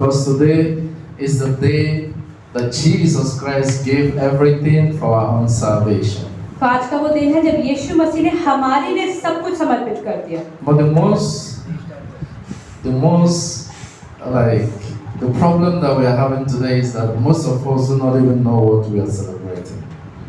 Because today is the day that Jesus Christ gave everything for our own salvation. तो आज का वो दिन है जब यीशु मसीह ने हमारे लिए सब कुछ समर्पित कर दिया। But the problem that we are having today is that most of us do not even know what we are celebrating.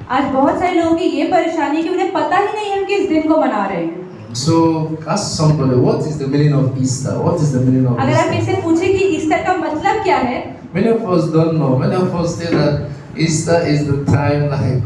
आज बहुत सारे लोगों की ये परेशानी है कि उन्हें पता ही नहीं है हम किस दिन को मना रहे हैं। So ask somebody, what is the meaning of Easter? What is the meaning of अगर आप Easter? इसे पूछे कि ईस्टर का मतलब क्या है, Many of us don't know. Many of us say that Easter is the time like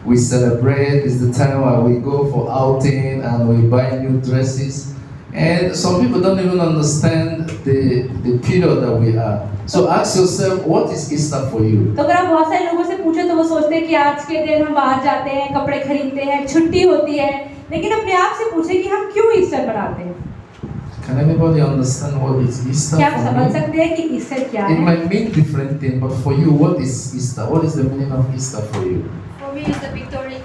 we celebrate, is the time where we go for outing and we buy new dresses. And some people don't even understand the period that we are. So ask yourself, what is Easter for you? तो अगर आप बहुत सारे लोगों से पूछे तो वो सोचते हैं कि आज के दिन हम बाहर जाते हैं, कपड़े खरीदते हैं, छुट्टी होती है, लेकिन अपने आप से पूछे कि हम क्यों ईस्टर मनाते हैं? Can anybody understand what is Easter क्या आप for समझ me? सकते हैं कि ईस्टर क्या It है? might mean different things, but for you, what is Easter? What is the meaning of Easter for you? For me, it's the victory.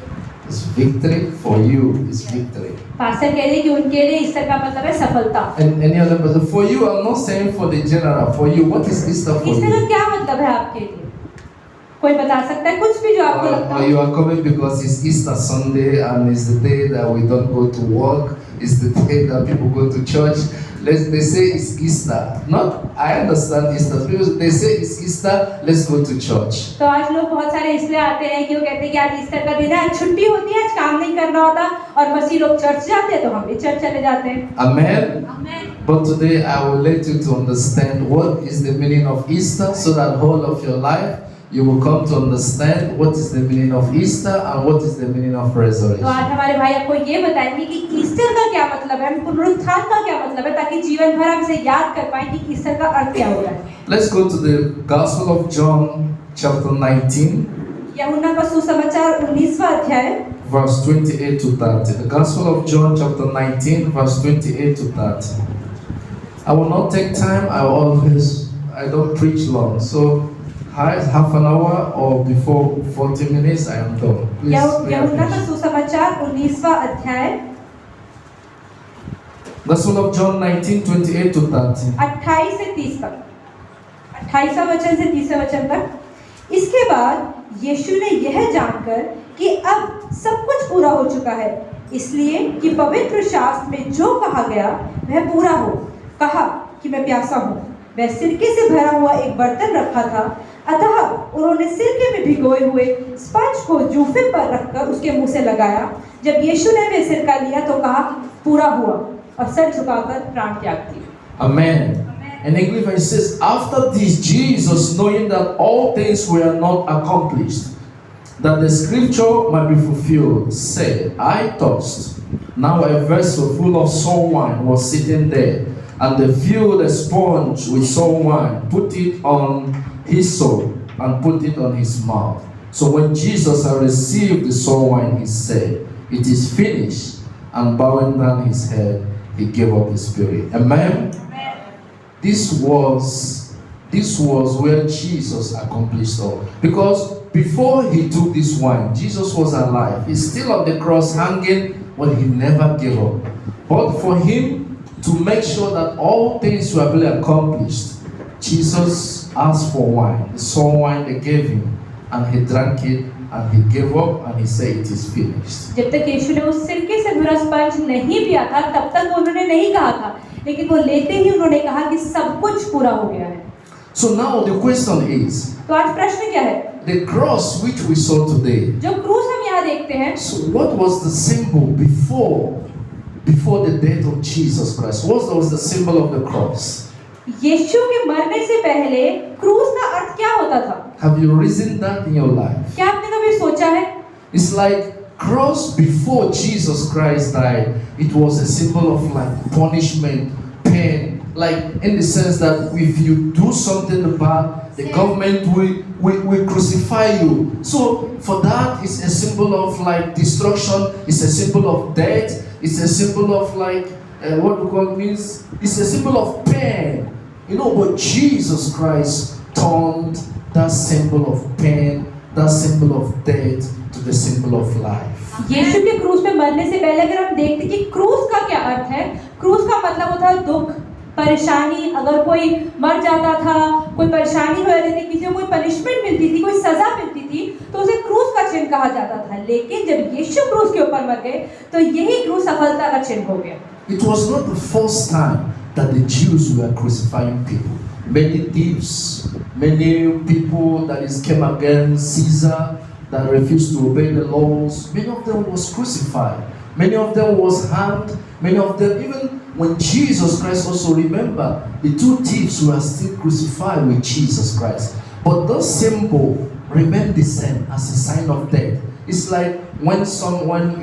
It's victory. For you, it's victory. Pastor कह रहे हैं कि उनके लिए Easter का मतलब है सफलता। And any other person? For you, I'm not saying for the general. For you, what is Easter for Easter का you? क्या मतलब है आपके लिए? कोई बता सकता है कुछ भी जो आपको लगता Or है? you are coming because it's Easter Sunday and it's the day that we don't go to work. It's the day that people go to church. They say it's Easter. Not, I understand Easter. People, they say it's Easter, let's go to church. तो आज लोग बहुत सारे इसलिए आते हैं कि वो कहते हैं कि आज ईस्टर का दिन है, आज छुट्टी होती है, आज काम नहीं करना होता, और मसीह लोग चर्च जाते हैं तो हम भी चर्च चले जाते हैं। Amen? Amen. But today I will let you to understand what is the meaning of Easter so that whole of your life you will come to understand what is the meaning of Easter and what is the meaning of तो resurrection. आज हमारे भाई आपको ये बताएंगे कि Easter का क्या मतलब है, पुनरुत्थान का क्या मतलब है, ताकि जीवन भर हम इसे याद कर पाएं कि ईस्टर का अर्थ क्या हो रहा है। Let's go to the Gospel of John chapter 19 यूहन्ना का सुसमाचार 19वां अध्याय verse 28 to 30. The Gospel of John chapter 19 verse 28 to 30. I will not take time. I don't preach long. So half an hour or before 40 minutes I am done. Please pay यूहन्ना का attention. सुसमाचार 19वां अध्याय Gospel of John 19, 28 to 30. 28 से 30 तक, 28वां वचन से 30वें वचन तक। इसके बाद यीशु ने यह जानकर कि अब सब कुछ पूरा हो चुका है, इसलिए कि पवित्र शास्त्र में जो कहा गया वह पूरा हो, कहा कि मैं प्यासा हूँ। वह सिरके से भरा हुआ एक बर्तन रखा था, अतः उन्होंने सिरके में भिगोए हुए स्पंज को जूफे पर रखकर उसके मुंह से लगाया। जब यीशु ने वह सिरका लिया तो कहा, पूरा हुआ, और सर झुकाकर प्राण त्याग दिए। Amen. And English it says, after this, Jesus, knowing that all things were not accomplished, that the scripture might be fulfilled, said, I thirst. Now a vessel full of sour wine was sitting there, and they filled a sponge with sour wine, put it on his soul, and put it on his mouth. So when Jesus had received the sour wine, he said, it is finished, and bowing down his head, he gave up his spirit. Amen? This was where Jesus accomplished all. Because before he took this wine, Jesus was alive. He's still on the cross hanging, but he never gave up. But for him to make sure that all things were really accomplished, Jesus asked for wine. The sour wine they gave him, and he drank it, and he gave up, and he said, it is finished. जब तक यीशु ने उस सिरके से भरा sponge नहीं पिया था, तब तक उन्होंने नहीं कहा था, लेकिन वो लेते ही उन्होंने कहा कि सब कुछ पूरा हो गया है। So now the question is, तो आज प्रश्न क्या है? the cross which we saw today, जो क्रूस हम यहाँ देखते हैं, so what was the symbol before the death of Jesus Christ? What was the symbol of the cross? यीशु के मरने से पहले क्रूस का अर्थ क्या होता था? Have you reasoned that in your life? क्या आपने कभी सोचा है? It's like cross before Jesus Christ died. It was a symbol of like punishment, pain, like in the sense that if you do something bad, the government will crucify you. So for that, it's a symbol of like destruction. It's a symbol of death. It's a symbol of like what we call means. It's a symbol of pain. You know, but Jesus Christ turned that symbol of pain, that symbol of death, to the symbol of life. यीशु के क्रूस पे मरने से पहले अगर हम देखते कि क्रूस का क्या अर्थ है, क्रूस का मतलब होता है दुख, परेशानी, अगर कोई मर जाता था, कोई परेशानी हो जाती थी, किसी को कोई पनिशमेंट मिलती थी, कोई सजा मिलती थी, तो उसे क्रूस का चिन्ह कहा जाता था। लेकिन जब यीशु क्रूस के ऊपर मर गए तो यही क्रूस सफलता का चिन्ह हो गया। It was not the first time that the Jews were crucifying people. Many thieves, many people that came against Caesar, that refused to obey the laws, many of them was crucified. Many of them was hanged. Many of them, even when Jesus Christ also, remember, the two thieves were still crucified with Jesus Christ. But those symbols remain the same as a sign of death. It's like when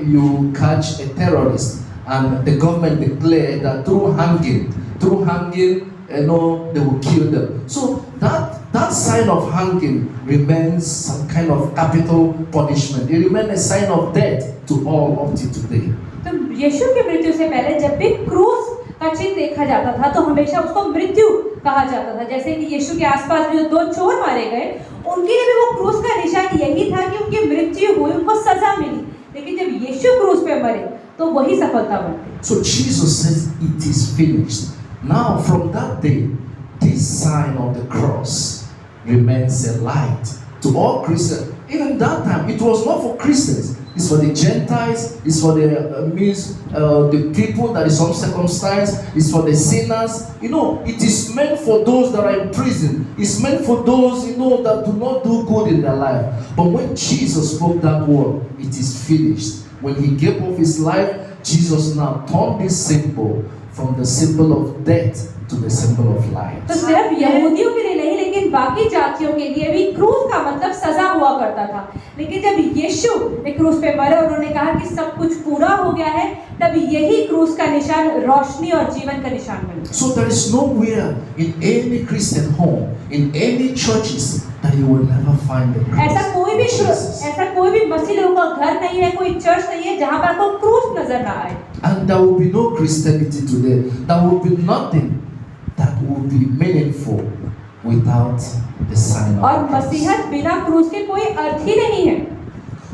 you catch a terrorist and the government declare that through hanging, they will kill them. So that sign of hanging remains some kind of capital punishment. It remains a sign of death to all up to today. तो यीशु की मृत्यु से पहले जब भी क्रूस का चिन्ह देखा जाता था तो हमेशा उसको मृत्यु कहा जाता था। जैसे कि यीशु के आसपास जो दो चोर मारे गए, उनके लिए भी वो क्रूस का निशान यही था कि उनकी मृत्यु हुई, उनको सजा मिली। लेकिन जब यीशु क्रूस पे मरे तो वही सफलता बन गई। So Jesus says it is finished. Now from that day, this sign of the cross remains a light to all Christians. Even that time, it was not for Christians. It's for the Gentiles. It's for the people that is uncircumcised. It's for the sinners. It is meant for those that are in prison. It's meant for those, that do not do good in their life. But when Jesus spoke that word, it is finished. When he gave up his life, Jesus now turned this symbol from the symbol of death to the symbol of life. तो सिर्फ यहूदियों के लिए नहीं, लेकिन बाकी जातियों के लिए भी क्रूस का मतलब सजा हुआ करता था। लेकिन जब यीशु ने क्रूस पे मरे और उन्होंने कहा कि सब कुछ पूरा हो गया है, तब यही क्रूस का निशान रोशनी और जीवन का निशान बन गया। So there is nowhere in any Christian home, in any churches, that you will never find the cross. ऐसा कोई भी मसीह लोगों का घर नहीं है, कोई चर्च नहीं है जहाँ पर आपको क्रूस नजर ना आए। And there will be no Christianity today. There will be nothing that will be meaningful without the sign of और the cross. मसीहत बिना क्रूस के कोई अर्थ ही नहीं है।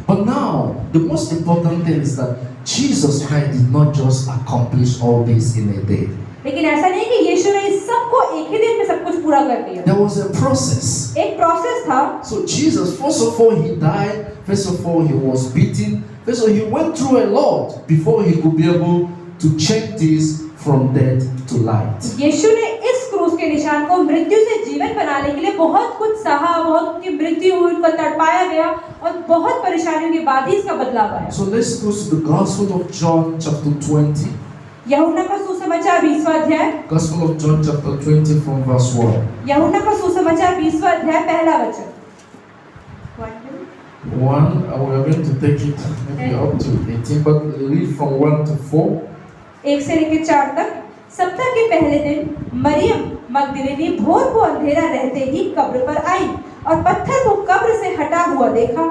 But now, the most important thing is that Jesus Christ did not just accomplish all this in a day. लेकिन ऐसा नहीं कि यीशु ने इस सबको एक ही दिन में सब कुछ पूरा कर दिया। There was a process. एक प्रोसेस था। So Jesus, first of all, he died. First of all, he was beaten. First of all, he went through a lot before he could be able to change this from death to light. यीशु ने इस क्रूस के निशान को मृत्यु से जीवन बनाने के लिए बहुत कुछ सहा, बहुत उनकी मृत्यु हुई, उनको तड़पाया गया और बहुत परेशानियों के बाद ही इसका बदलाव आया। So let's go to the Gospel of John chapter 20. यूहन्ना का सुसमाचार 20वां अध्याय। Gospel of John chapter 20 from verse 1. यूहन्ना का सुसमाचार 20वां अध्याय पहला वचन। 1, we are going to take it maybe up to 18, but read from 1 to 4. 1 से लेकर 4 तक। सप्ताह के पहले दिन मरियम मगदलिनी भोर को अंधेरा रहते ही कब्र पर आई और पत्थर को कब्र से हटा हुआ देखा।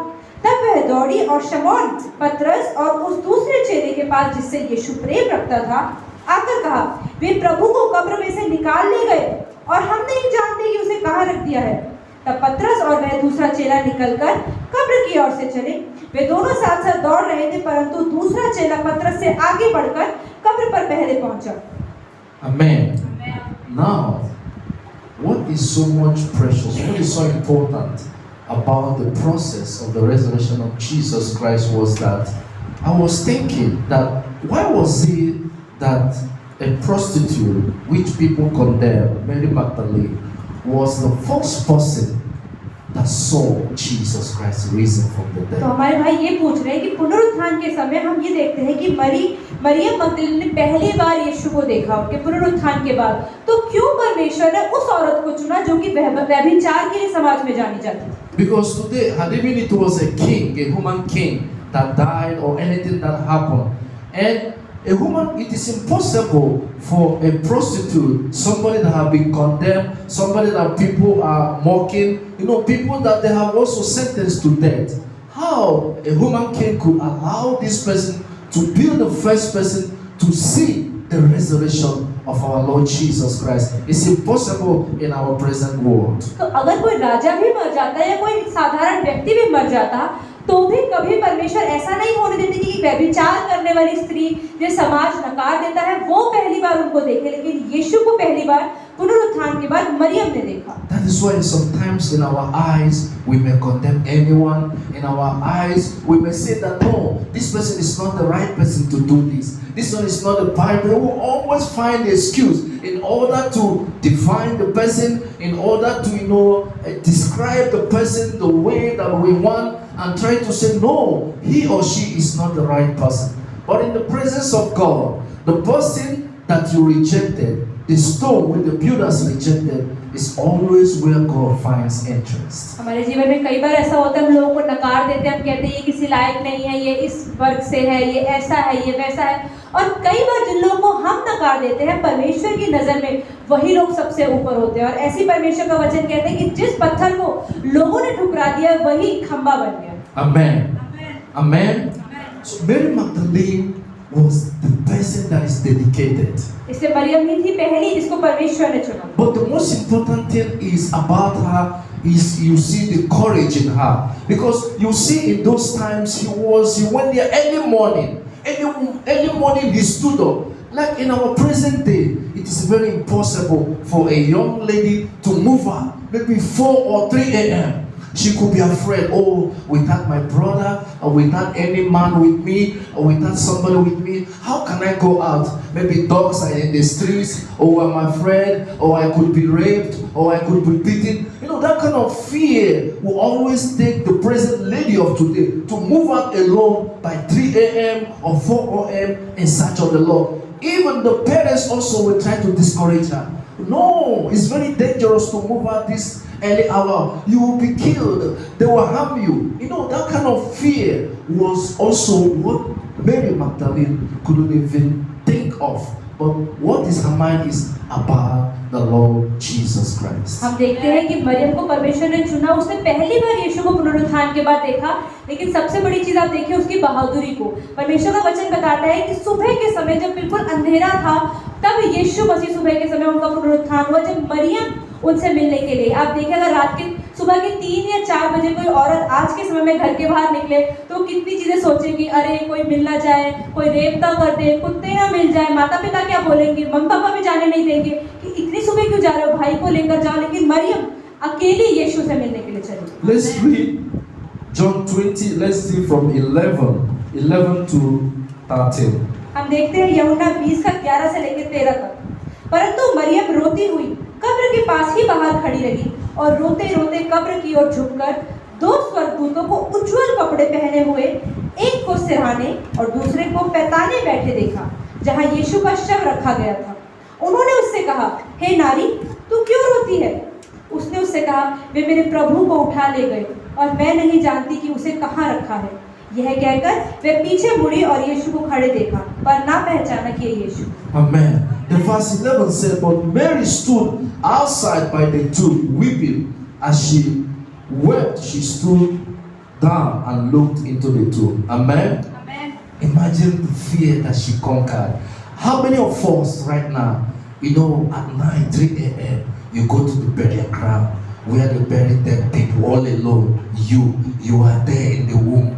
तब वह दौड़ी और शमौन, पतरस और उस दूसरे चेले के पास जिससे यीशु प्रेम रखता था, आकर कहा, वे प्रभु को कब्र में से निकाल ले गए और हम नहीं जानते कि उसे कहाँ रख दिया है। तब पतरस और वह दूसरा चेला निकलकर कब्र की ओर से चले। वे दोनों साथ साथ दौड़ रहे थे, परंतु दूसरा चेला पतरस से आगे बढ़कर कब्र पर पहले पहुंचा। Amen. Now, what is so much precious, what is so important about the process of the resurrection of Jesus Christ was that I was thinking that why was it that a prostitute, which people condemn, Mary Magdalene, was the first person that saw Jesus Christ risen from the dead? तो हमारे भाई ये पूछ रहे हैं कि पुनरुत्थान के समय हम ये देखते हैं कि मरियम मगदलीनी ने पहली बार यीशु को देखा उनके पुनरुत्थान के बाद। तो क्यों परमेश्वर ने उस औरत को चुना जो कि व्यभिचार के लिए समाज में जानी जाती थी? Because today, even it was a king, a human king that died or anything that happened, and a woman, it is impossible for a prostitute, somebody that have been condemned, somebody that people are mocking, people that they have also sentenced to death. How a human king could allow this person to be the first person to see the resurrection of our Lord Jesus Christ? It's impossible in our present world. तो अगर कोई राजा भी मर जाता है या कोई साधारण व्यक्ति भी मर जाता, तो भी कभी परमेश्वर ऐसा नहीं होने देते कि व्यभिचार करने वाली स्त्री जो समाज नकार देता है वो पहली बार उनको देखे, लेकिन यीशु को पहली बार पुनरुत्थान के बाद मरियम ने देखा। That is why sometimes in our eyes we may condemn anyone. In our eyes we may say that no, this person is not the right person to do this. This one is not the Bible. We will always find the excuse in order to define the person, in order to describe the person the way that we want, and try to say no, he or she is not the right person. But in the presence of God, the person that you rejected, the stone with the builders rejected, is always where God finds interest. हमारे जीवन में कई बार ऐसा होता है, हम लोगों को नकार देते हैं, हम कहते हैं ये किसी लायक नहीं है, ये इस वर्ग से है, ये ऐसा है, ये वैसा है। और कई बार जिन लोगों को हम नकार देते हैं, परमेश्वर की नजर में वही लोग सबसे ऊपर होते हैं। और ऐसी परमेश्वर का वचन कहते हैं कि जिस पत्थर को लोगों ने ठुकरा दिया वही खंबा बन गया। Amen. Amen. So Mary Magdalene was the person that is dedicated. इसलिए मरियम ही थी पहली जिसको परमेश्वर ने चुना। But the most important thing is about her is you see the courage in her, because you see in those times he went there early morning he stood up. Like in our present day, it is very impossible for a young lady to move her maybe 4 or 3 a.m. She could be afraid, oh, without my brother, or without any man with me, or without somebody with me, how can I go out? Maybe dogs are in the streets, or I'm afraid, or I could be raped, or I could be beaten. That kind of fear will always take the present lady of today to move out alone by 3 a.m. or 4 a.m. in search of the Lord. Even the parents also will try to discourage her. No, it's very dangerous to move out this early hour. You will be killed. They will harm you. That kind of fear was also what Mary Magdalene couldn't even think of. But what is her mind is about the Lord Jesus Christ. हम देखते हैं कि मरियम को परमेश्वर ने चुना, उसने पहली बार यीशु को पुनरुत्थान के बाद देखा, लेकिन सबसे बड़ी चीज आप देखिए उसकी बहादुरी को। परमेश्वर का वचन बताता है कि सुबह के समय जब बिल्कुल अंधेरा था तब यीशु मसीह सुबह के समय उनका पुनरुत्थान हुआ, जब मरियम उनसे मिलने के लिए। आप देखिए अगर रात के सुबह के 3 या 4 बजे कोई औरत आज के समय में घर के बाहर निकले तो कितनी चीजें सोचेंगी, अरे कोई मिल ना जाए, कोई रेप ना कर दे, कुत्ते ना मिल जाए, माता पिता क्या बोलेंगे, मम्मी पापा भी जाने नहीं देंगे कि इतनी सुबह क्यों जा रहे हो, भाई को लेकर जाओ। लेकिन मरियम अकेली यीशु से मिलने के लिए चली। Let's read John 20. Let's see from 11 to 13. हम देखते हैं यूहन्ना 20 का 11 से लेकर 13 तक। परंतु मरियम रोती हुई कब्र के पास ही बाहर खड़ी रही और रोते रोते कब्र की ओर झुककर 2 स्वर्गदूतों को उज्जवल कपड़े पहने हुए, एक को सिरहाने और दूसरे को पैताने बैठे देखा, जहां यीशु का शव रखा गया था। उन्होंने उससे कहा, हे नारी, तू क्यों रोती है? उसने उससे कहा, वे मेरे प्रभु को उठा ले गए और मैं नहीं जानती कि उसे कहाँ रखा है। यह कहकर वे पीछे मुड़ी और यीशु को खड़े देखा, पर ना पहचाना कि ये यीशु। Amen. The verse 11 said, but Mary stood outside by the tomb weeping. As she wept, she stood down and looked into the tomb. Amen. Amen. Imagine the fear that she conquered. How many of us right now, at 9, 3 a.m., you go to the burial ground where they bury dead people all alone. You are there in the womb.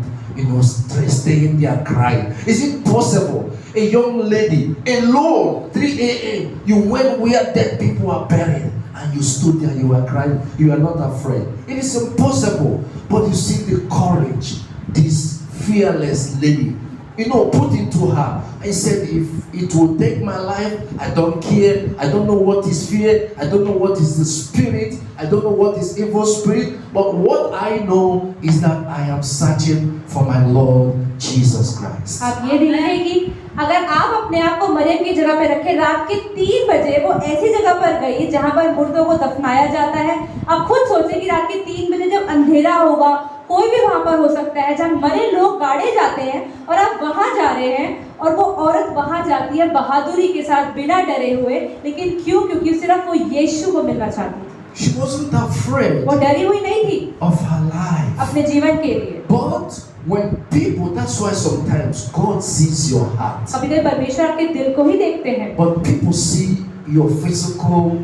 Staying there crying. Is it possible? A young lady alone, 3 a.m., you went where dead people are buried and you stood there, you were crying, you are not afraid. It is impossible. But you see the courage this fearless lady, put into her. I said, if it will take my life, I don't care. I don't know what is fear. I don't know what is the spirit. I don't know what is evil spirit. But what I know is that I am searching for my Lord Jesus Christ. आप ये देखिए कि अगर आप अपने आप को मरियम की जगह पे रखें, रात के 3 बजे वो ऐसी जगह पर गई जहाँ पर मुर्दों को दफनाया जाता है। आप खुद सोचें कि रात के 3 बजे जब अंधेरा होगा, कोई भी वहाँ पर हो सकता है, जहाँ मरे लोग गाड़े जाते हैं और आप वहाँ जा रहे हैं और वो औरत वहाँ जाती है बहादुरी के साथ, बिना डरे हुए। लेकिन क्यों? क्योंकि सिर्फ वो यीशु को मिलना चाहती थी। She wasn't afraid वो डरी हुई नहीं थी of her life. अपने जीवन के लिए। But when people, that's why sometimes God sees your heart. कभी कभी परमेश्वर आपके दिल को ही देखते हैं। But people see your physical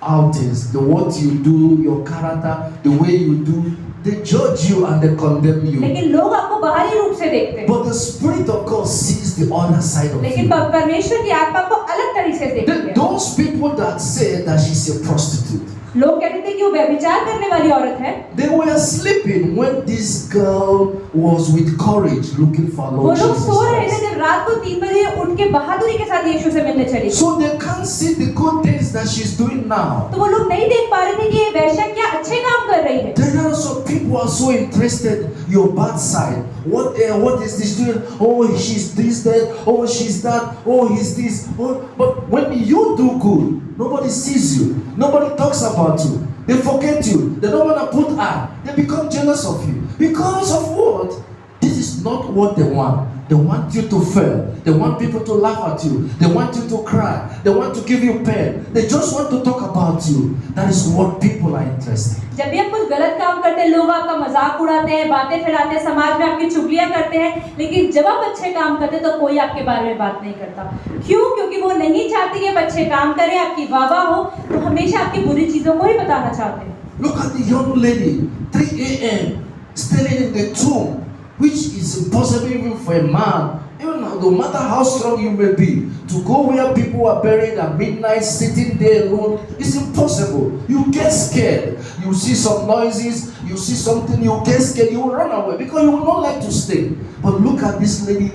outings, what you do, your character, the way you do, they judge you and they condemn you. लेकिन लोग आपको बाहरी रूप से देखते हैं, But the Spirit of God sees the other side of लेकिन you. परमेश्वर की आत्मा को अलग तरीके से देखती है। Those people that say that she's a prostitute, लोग कहते थे कि वो व्यभिचार करने वाली औरत है, they were sleeping when this girl was with courage looking for वो Lord लोग Jesus सो रहे थे Christ. जब रात को 3 बजे उठ के बहादुरी के साथ यीशु से मिलने चली। So they can't see the good things that she's doing now. तो वो लोग नहीं देख पा रहे थे कि ये वैश्या क्या अच्छे काम कर रही है। Then also people are so interested your bad side. What is this doing? Oh, she's this, that. Oh, she's that. Oh, he's this. Oh, but when you do good, nobody sees you. Nobody talks about you. They forget you. They don't want to put eye. They become jealous of you. Because of what? This is not what they want. They want you to fail. They want people to laugh at you. They want you to cry. They want to give you pain. They just want to talk about you. That is what people are interested in. जब भी आप कुछ गलत काम करते हैं, लोग आपका मजाक उड़ाते हैं, बातें फैलाते हैं, समाज में आपकी चुगलियां करते हैं, लेकिन जब आप अच्छे काम करते हैं तो कोई आपके बारे में बात नहीं करता। क्यों? क्योंकि वो नहीं चाहते कि आप अच्छे काम करें, आपकी वाहवाह हो, तो हमेशा आपकी बुरी चीजों को ही बताना चाहते हैं। Look at the young lady, 3 a.m., standing in the tomb, which is impossible even for a man, even no matter how strong you may be, to go where people are buried at midnight, sitting there alone, it's impossible. You get scared. You see some noises, you see something, you get scared, you will run away because you will not like to stay. But look at this lady,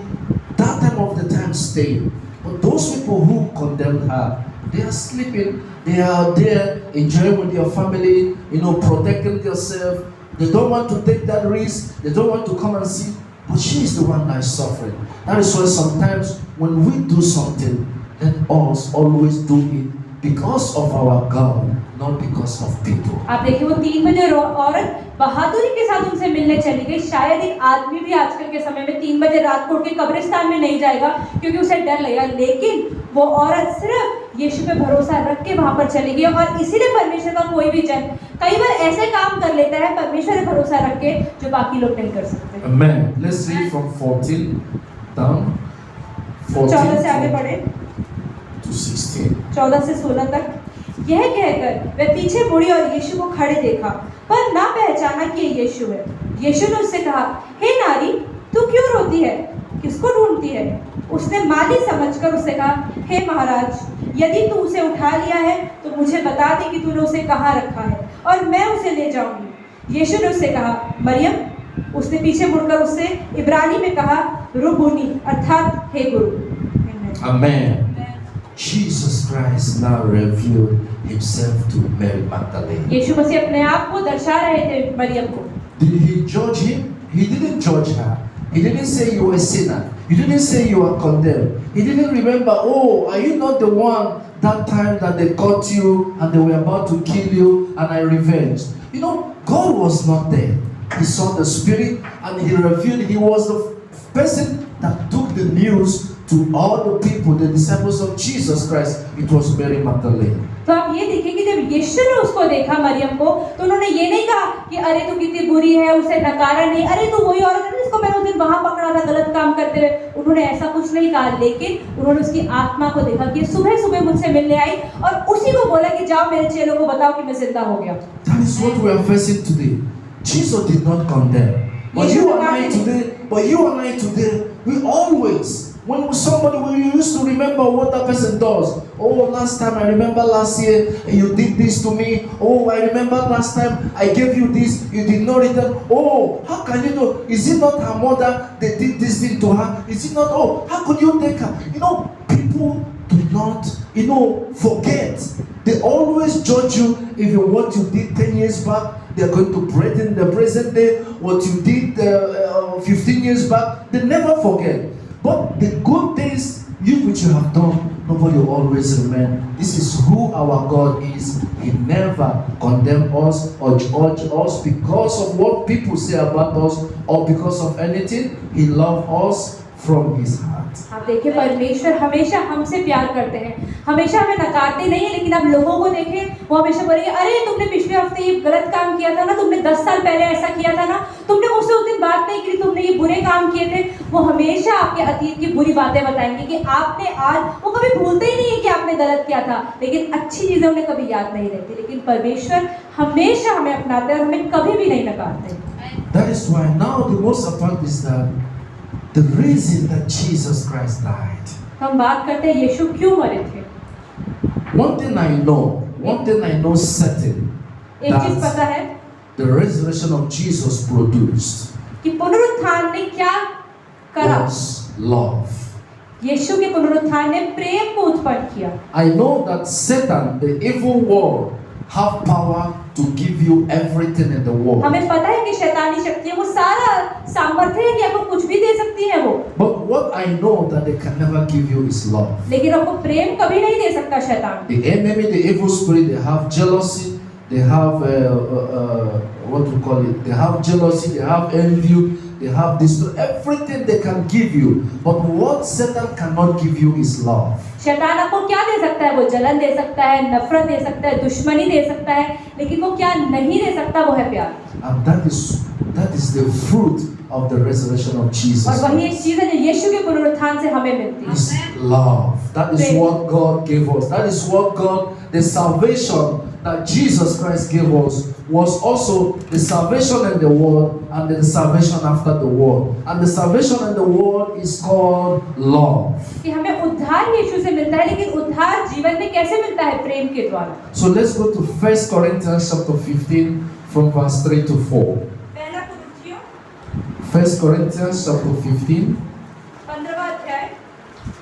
that time of the time staying. But those people who condemned her, they are sleeping, they are there enjoying with their family, protecting themselves. They don't want to take that risk. They don't want to come and see. But she is the one that is suffering. That is why sometimes when we do something, let us always do it because of our God, not because of people. आप देखिए वो 3 बजे औरत बहादुरी के साथ उनसे मिलने चली गई। शायद एक आदमी भी आजकल के समय में 3 बजे रात को उठ के कब्रिस्तान में नहीं जाएगा क्योंकि उसे डर लगेगा, लेकिन वो औरत सिर्फ यीशु पे भरोसा रख के वहां पर चली गई। और इसीलिए परमेश्वर का कोई भी जन कई बार ऐसे काम कर लेता है परमेश्वर पे भरोसा रख के जो बाकी लोग नहीं कर सकते। Amen. Let's read from 14 down. 14 से आगे बढ़े to 16. 14 से 16 तक। यह कहकर वह पीछे मुड़ी और यीशु को खड़े देखा, पर ना पहचाना कि ये यीशु है। यीशु ने उससे कहा, हे नारी, तू क्यों रोती है? किसको ढूंढती है? उसने माली समझकर उससे कहा, हे महाराज, यदि तू उसे उठा लिया है तो मुझे बता दे कि तूने उसे कहाँ रखा है और मैं उसे ले जाऊंगी। यीशु ने उससे कहा, मरियम। उसने पीछे मुड़कर उससे इब्रानी में कहा, रुबुनी, अर्थात हे गुरु। Amen. Jesus Christ now revealed himself to Mary Magdalene. यीशु मसीह अपने आप को दर्शा रहे थे मरियम को। Did he judge him? He didn't judge her. He didn't say you are a sinner. He didn't say you are condemned. He didn't remember, oh, are you not the one that time that they caught you and they were about to kill you and I revenged? God was not there. He saw the Spirit and he revealed. He was the person that took the news to all the people, the disciples of Jesus Christ. It was Mary Magdalene. तो आप ये देखें कि जब यीशु ने उसको देखा मरियम को, तो उन्होंने ये नहीं कहा कि अरे तू कितनी बुरी है, उसे नकारा नहीं, अरे तू वही औरत है जिसको मैंने उस दिन वहां पकड़ा था गलत काम करते हुए। उन्होंने ऐसा कुछ नहीं कहा, लेकिन उन्होंने उसकी आत्मा को देखा कि सुबह सुबह मुझसे मिलने आई और उसी को बोला कि जाओ मेरे चेलों को बताओ कि मैं जिंदा हो गया। That is what we are facing today. Jesus did not condemn. But you and I today, we always, when somebody, we used to remember what that person does. Oh, last time, I remember last year, you did this to me. Oh, I remember last time, I gave you this, you did not return. Oh, how can you do? Is it not her mother, they did this thing to her? Is it not, oh, how could you take her? People do not, forget. They always judge you if what you did 10 years back, they're going to threaten the present day, what you did 15 years back, they never forget. But the good things which you have done, nobody will always remember. This is who our God is. He never condemns us or judge us because of what people say about us or because of anything. He loves us from his heart. आप देखिए परमेश्वर हमेशा हमसे प्यार करते हैं, हमेशा हमें नकारते नहीं है। लेकिन आप लोगों को देखें, वो हमेशा बोलेंगे अरे तुमने पिछले हफ्ते ये गलत काम किया था ना, तुमने 10 साल पहले ऐसा किया था ना, तुमने मुझसे उस दिन बात नहीं की, तुमने ये बुरे काम किए थे। वो हमेशा आपके अतीत की बुरी बातें बताएंगे कि आपने आज, वो कभी भूलते ही नहीं है कि आपने गलत किया था, लेकिन अच्छी चीजें उन्हें कभी याद नहीं रहती। लेकिन परमेश्वर हमेशा हमें अपनाते हैं और हमें कभी भी नहीं नकारते। That is why now the most important is that the reason that Jesus Christ died. हम बात करते हैं यीशु क्यों मरे थे। One thing I know certain, एक चीज पता है the resurrection of Jesus produced कि पुनरुत्थान ने क्या करा। was love. यीशु के पुनरुत्थान ने प्रेम को उत्पन्न किया। I know that Satan, the evil world, have power to give you everything in the world. हमें पता है कि शैतानी शक्तियां वो सारा सामर्थ्य है कि आपको कुछ भी दे सकती है वो। But what I know that they can never give you is love. लेकिन आपको प्रेम कभी नहीं दे सकता शैतान। The enemy, the evil spirit, they have jealousy, they have what to call it? They have jealousy, they have envy, they have this. Everything they can give you, but what Satan cannot give you is love. शैतान आपको क्या दे सकता है? वो जलन दे सकता है, नफरत दे सकता है, दुश्मनी दे सकता है, लेकिन वो क्या नहीं दे सकता वो है प्यार। And that is the fruit of the resurrection of Jesus. और वही एक चीज है जो यीशु के पुनरुत्थान से हमें मिलती है। Is love. That is what God gave us. That is what God, the salvation that Jesus Christ gave us was also the salvation in the world and the salvation after the world. And the salvation in the world is called love. कि हमें उद्धार यीशु से मिलता है, लेकिन उद्धार जीवन में कैसे मिलता है? प्रेम के द्वारा। So let's go to 1 Corinthians chapter 15 from verse 3 to 4. 1 Corinthians chapter 15, 15वां अध्याय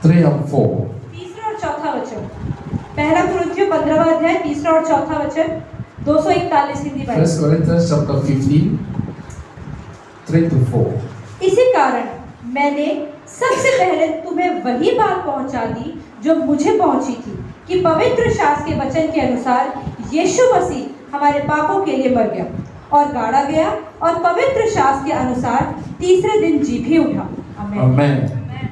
3 and 4. तीसरा और चौथा वचन। पहला कुरिन्थियों 15वां अध्याय तीसरा और चौथा वचन, 241 Hindi Bible. 1 Corinthians chapter 15, 3 to 4. इसी कारण मैंने सबसे पहले तुम्हें वही बात पहुंचा दी जो मुझे पहुंची थी कि पवित्र शास्त्र के वचन के अनुसार यीशु मसीह हमारे पापों के लिए मर गया और गाड़ा गया और पवित्र शास्त्र के अनुसार तीसरे दिन जी भी उठा। Amen.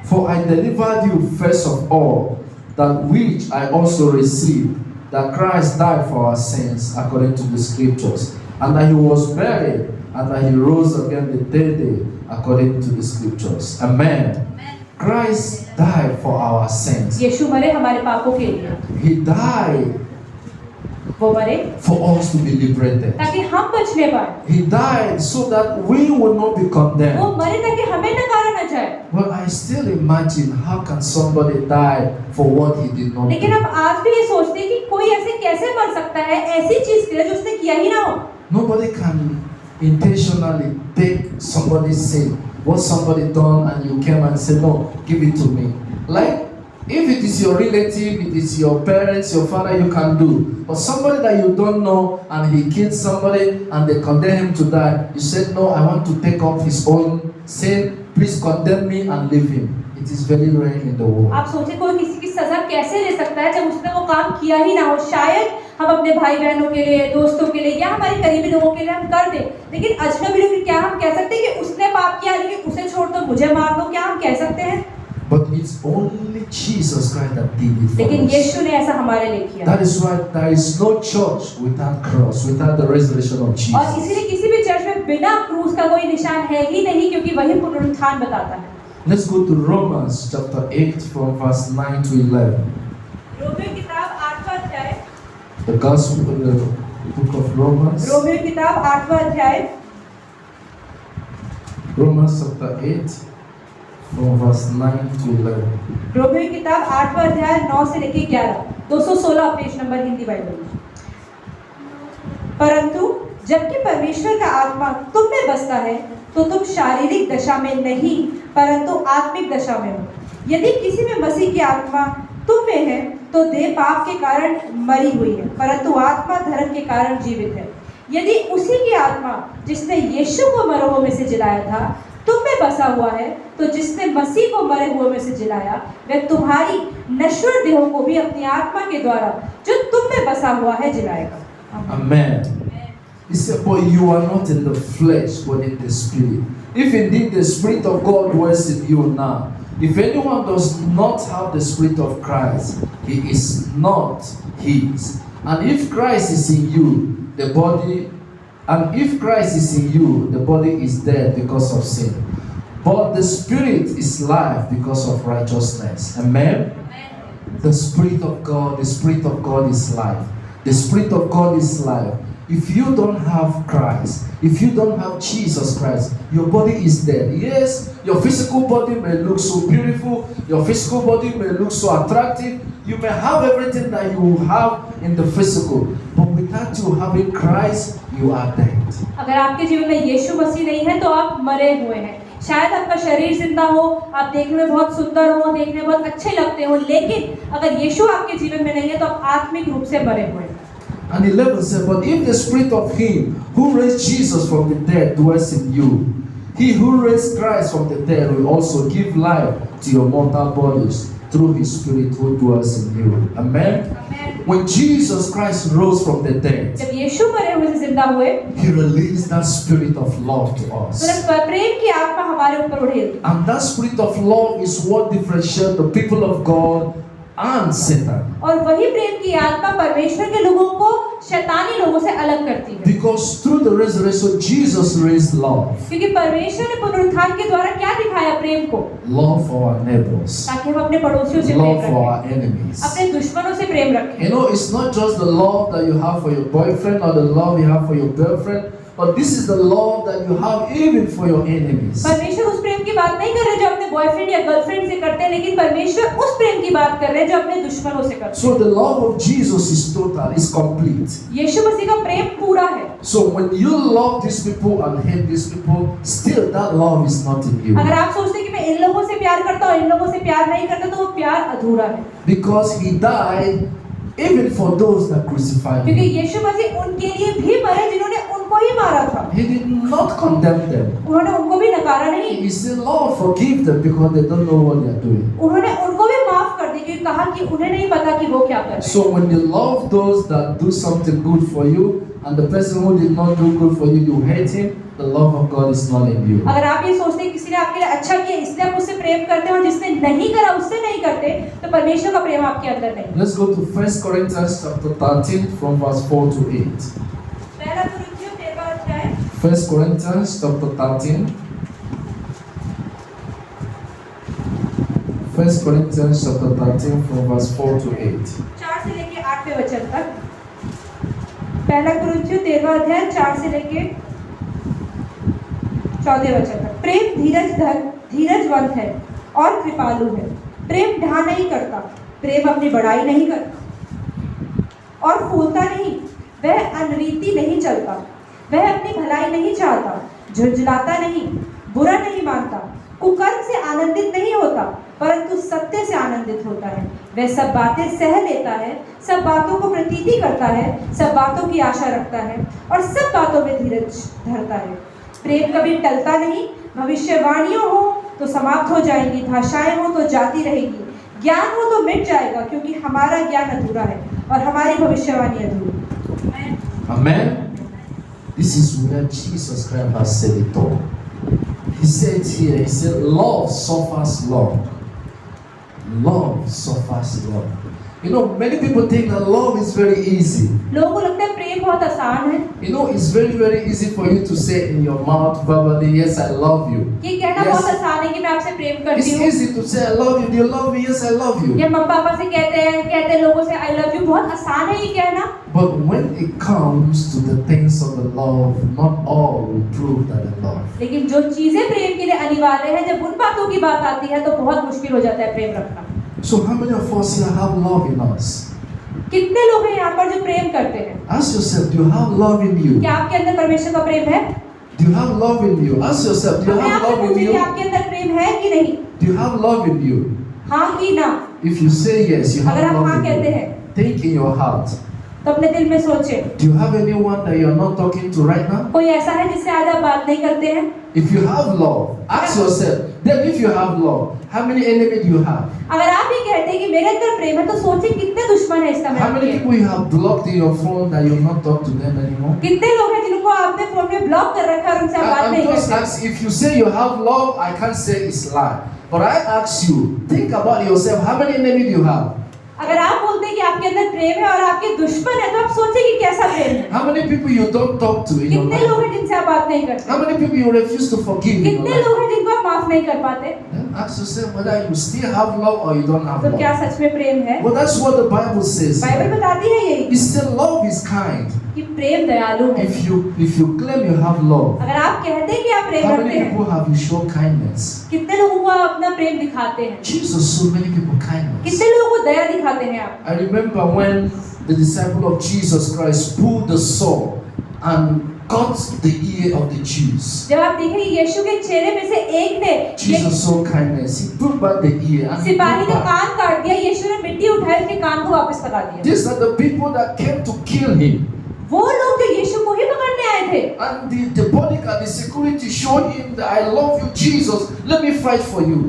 For I delivered you first of all that which I also received, that Christ died for our sins according to the scriptures, and that he was buried, and that he rose again the third day according to the scriptures. Amen. Christ died for our sins. यीशु मरे हमारे पापों के लिए। He died वो मरे for us to be liberated. ताकि हम बचने पाए। He died so that we will not be condemned. वो मरे ताकि हमें नकारा न जाए। Well, I still imagine how can somebody die for what he did not do. लेकिन हम आज भी ये सोचते हैं कि कोई ऐसे कैसे मर सकता है ऐसी चीज के लिए जो उसने किया ही ना हो। Nobody can intentionally take somebody's sin, what somebody done, and you came and say, no, give it to me. Like, if it is your relative, it is your parents, your father, you can do. But somebody that you don't know and he killed somebody and they condemn him to die, you said, no, I want to take up his own sin, please condemn me and leave him. It is very rare in the world. आप सोचे कोई किसी की सजा कैसे ले सकता है जब उसने वो काम किया ही ना हो। शायद हम अपने भाई बहनों के लिए, दोस्तों के लिए या हमारे करीबी लोगों के लिए हम कर दें, लेकिन अजनबी लोग क्या हम कह सकते हैं कि उसने पाप किया लेकिन उसे छोड़ दो मुझे मार दो? क्या हम कह सकते हैं? But it's only Jesus Christ that did it for लेकिन us. यीशु ने ऐसा हमारे लिए किया। That is why there is no church without cross, without the resurrection of और Jesus. इसीलिए किसी भी चर्च में बिना क्रूस का कोई निशान है ही नहीं, क्योंकि वही पुनरुत्थान बताता है। Let's go to Romans chapter 8 from verse 9 to 11. Romeo किताब 8वां अध्याय। The Gospel of the book of Romans. Romeo किताब 8वां अध्याय। Romans chapter 8 from verse 9 to 11. Romeo किताब 8वां अध्याय 9 से लेके 11, 216 पेज नंबर हिंदी बाइबल में। परंतु जबकि परमेश्वर का आत्मा तुम में बसता है तो तुम शारीरिक दशा में नहीं परंतु आत्मिक दशा में हो। यदि किसी में मसीह की आत्मा तुम में है तो देह पाप के कारण मरी हुई है परंतु आत्मा धर्म के कारण जीवित है। यदि उसी की आत्मा जिसने यीशु को मरे हुए में से जिलाया था तुम में बसा हुआ है तो जिसने मसीह को मरे हुए में से जिलाया वह तुम्हारी नश्वर देहों को भी अपनी आत्मा के द्वारा जो तुम में बसा हुआ है जिलाएगा। Amen. He said, but you are not in the flesh, but in the spirit. If indeed the Spirit of God dwells in you now, If anyone does not have the Spirit of Christ, he is not his. And if Christ is in you, the body is dead because of sin. But the Spirit is life because of righteousness. Amen? The Spirit of God is life. The Spirit of God is life. If you don't have Christ, if you don't have Jesus Christ, your body is dead. Yes, your physical body may look so beautiful, your physical body may look so attractive, you may have everything that you have in the physical, but without you having Christ, you are dead. अगर आपके जीवन में यीशु मसीह नहीं है तो आप मरे हुए हैं। शायद आपका शरीर जिंदा हो, आप देखने में बहुत सुंदर हो, देखने में बहुत अच्छे लगते हो, लेकिन अगर यीशु आपके जीवन में नहीं है तो आप आत्मिक रूप से मरे हुए हैं। And 11 said, but if the Spirit of Him who raised Jesus from the dead dwells in you, He who raised Christ from the dead will also give life to your mortal bodies through His Spirit who dwells in you. Amen? Amen. When Jesus Christ rose from the dead, जब यीशु मरे हुए से जिंदा हुए, He released that spirit of love to us. तो प्रेम की आत्मा हमारे ऊपर उड़ेल। And that spirit of love is what differentiates the people of God and Satan. और वही प्रेम की आत्मा परमेश्वर के लोगों को शैतानी लोगों से अलग करती है। Because through the resurrection, Jesus raised love. क्योंकि परमेश्वर ने पुनरुत्थान के द्वारा क्या दिखाया प्रेम को? Love for our neighbors. ताकि हम अपने पड़ोसियों से प्रेम Love for रखें, our enemies. अपने दुश्मनों से प्रेम रखें। You know, it's not just the love that you have for your boyfriend or the love you have for your girlfriend, but this is the love that you have even for your enemies. परमेश्वर उस प्रेम की बात नहीं कर रहे जो अपने boyfriend या गर्लफ्रेंड से करते हैं, लेकिन परमेश्वर उस प्रेम की बात कर रहे हैं जो अपने दुश्मनों से करते हैं। So the love of Jesus is total, is complete. यीशु मसीह का प्रेम पूरा है। So when you love these people and hate these people, still that love is not in you. अगर आप सोचते हैं कि मैं इन लोगों से प्यार करता हूँ, इन लोगों से प्यार नहीं करता, तो वो प्यार अधूरा है। Because He died even for those that crucified क्योंकि Him. यीशु मसीह उनके लिए भी मरे जिन्होंने उनको ही मारा था। He did not condemn them. उन्होंने उनको भी नकारा नहीं। He said, Lord, forgive them because they don't know what they are doing. उन्होंने उनको भी माफ कर दी क्योंकि कहा कि उन्हें नहीं पता कि वो क्या कर रहे हैं। So when you love those that do something good for you, and the person who did not do good for you, you hate him, the love of God is not in you. अगर आप ये सोचते हैं किसी ने आपके लिए अच्छा किया इसलिए आप उससे प्रेम करते हैं और जिसने नहीं करा उससे नहीं करते, तो परमेश्वर का प्रेम आपके अंदर नहीं। Let's go to 1 Corinthians chapter 13 from verse 4 to 8. पहला कुरिन्थियों 13वां अध्याय 1 Corinthians chapter 13. 1 Corinthians chapter 13 from verse 4 to 8. 4 से लेके 8वें वचन तक। पहला कुरिन्थियों 13वां अध्याय 4 से लेके 14वें वचन तक। प्रेम धीरजवंत है और कृपालु है। प्रेम ढा नहीं करता, प्रेम अपनी बड़ाई नहीं करता और फूलता नहीं, वह अनरीति नहीं चलता, वह अपनी भलाई नहीं चाहता, झुंझलाता नहीं, बुरा नहीं मानता, कुकर्म से आनंदित नहीं होता, परंतु सत्य से आनंदित होता है। वह सब बातें सह लेता है, सब बातों को प्रतीति करता है, सब बातों की आशा रखता है और सब बातों में धीरज धरता है। प्रेम कभी टलता नहीं। भविष्यवाणियों हो तो समाप्त हो जाएंगी, भाषाएं हो तो जाती रहेगी, ज्ञान हो तो मिट जाएगा, क्योंकि हमारा ज्ञान अधूरा है और हमारी भविष्यवाणी अधूरी। Amen. This is where Jesus Christ has said it all. He said here, He said, love suffers long. Love suffers long. You know, many people think that love is very easy. लोगों को लगता है प्रेम बहुत आसान है। You know, it's very, very easy for you to say in your mouth verbally, yes, I love you. ये कहना बहुत आसान है कि मैं आपसे प्रेम करती It's हूँ। easy to say, I love you. Do you love me? Yes, I love you. या मम्मी पापा से कहते हैं लोगों से I love you, बहुत आसान है ये कहना। But when it comes to the things of the love, not all will prove that they love. लेकिन जो चीजें प्रेम के लिए अनिवार्य है, जब उन बातों की बात आती है तो बहुत मुश्किल हो जाता है प्रेम रखना। So how many of us here have love in us? कितने लोग हैं यहाँ पर जो प्रेम करते हैं? Ask yourself, do you have love in you? क्या आपके अंदर परमेश्वर का प्रेम है? Do you have love in you? Ask yourself, do you हमें have आपसे love in पूछिए कि you? आपके अंदर प्रेम है कि नहीं? Do you have love in you? हाँ कि ना? If you say yes, you have अगर आप love हाँ in कहते you. हैं, Think in your heart. तो अपने दिल में सोचे, Do you have anyone that you're not talking to right now? कोई ऐसा है जिससे आज आप बात नहीं करते हैं? If you have love, ask yourself, then if you have love, how many enemies do you have? अगर आप ये कहते हैं कि मेरे अंदर प्रेम है, तो सोचिए कितने दुश्मन है इस समय How many आपके? people you have blocked in your phone that you not talk to them anymore? कितने लोग हैं जिनको आपने फोन में ब्लॉक कर रखा है और उनसे आप बात I'm नहीं just करते? asking, if you say you have love, I can't say it's lie. But I ask you, think about yourself. How many enemies do you have? अगर आप बोलते हैं कि आपके अंदर प्रेम है और आपके दुश्मन है तो आप सोचें कि कैसा प्रेम है। How many people you don't talk to in your कितने life? लोग हैं जिनसे आप बात नहीं करते? How many people you refuse to forgive in your कितने life? लोग हैं जिनको आप माफ नहीं कर पाते? Then ask yourself whether you still have love or you don't have तो क्या love. सच में प्रेम है? Well, that's what the Bible says. Bible बताती है यही It says love is kind. कि प्रेम दयालु है। If you claim you have love, अगर आप कहते हैं कि आप प्रेम how रखते many हैं, people have you shown kindness? कितने लोगों को आप अपना प्रेम दिखाते हैं? Jesus showed many people kindness. कितने लोगों को दया दिखाते हैं आप? I remember when the disciple of Jesus Christ pulled the sword and cut the ear of the Jews. जब आप देखें यीशु के चेहरे में से एक ने Jesus showed kindness. He put back the ear and he सिपाही put का back. कान काट दिया। यीशु ने मिट्टी उठाई उसके कान को वापस लगा दिया। These are the people that came to kill him. वो लोग जो यीशु को ही पकड़ने आए थे And the bodyguard, the security showed him that I love you, Jesus. Let me fight for you.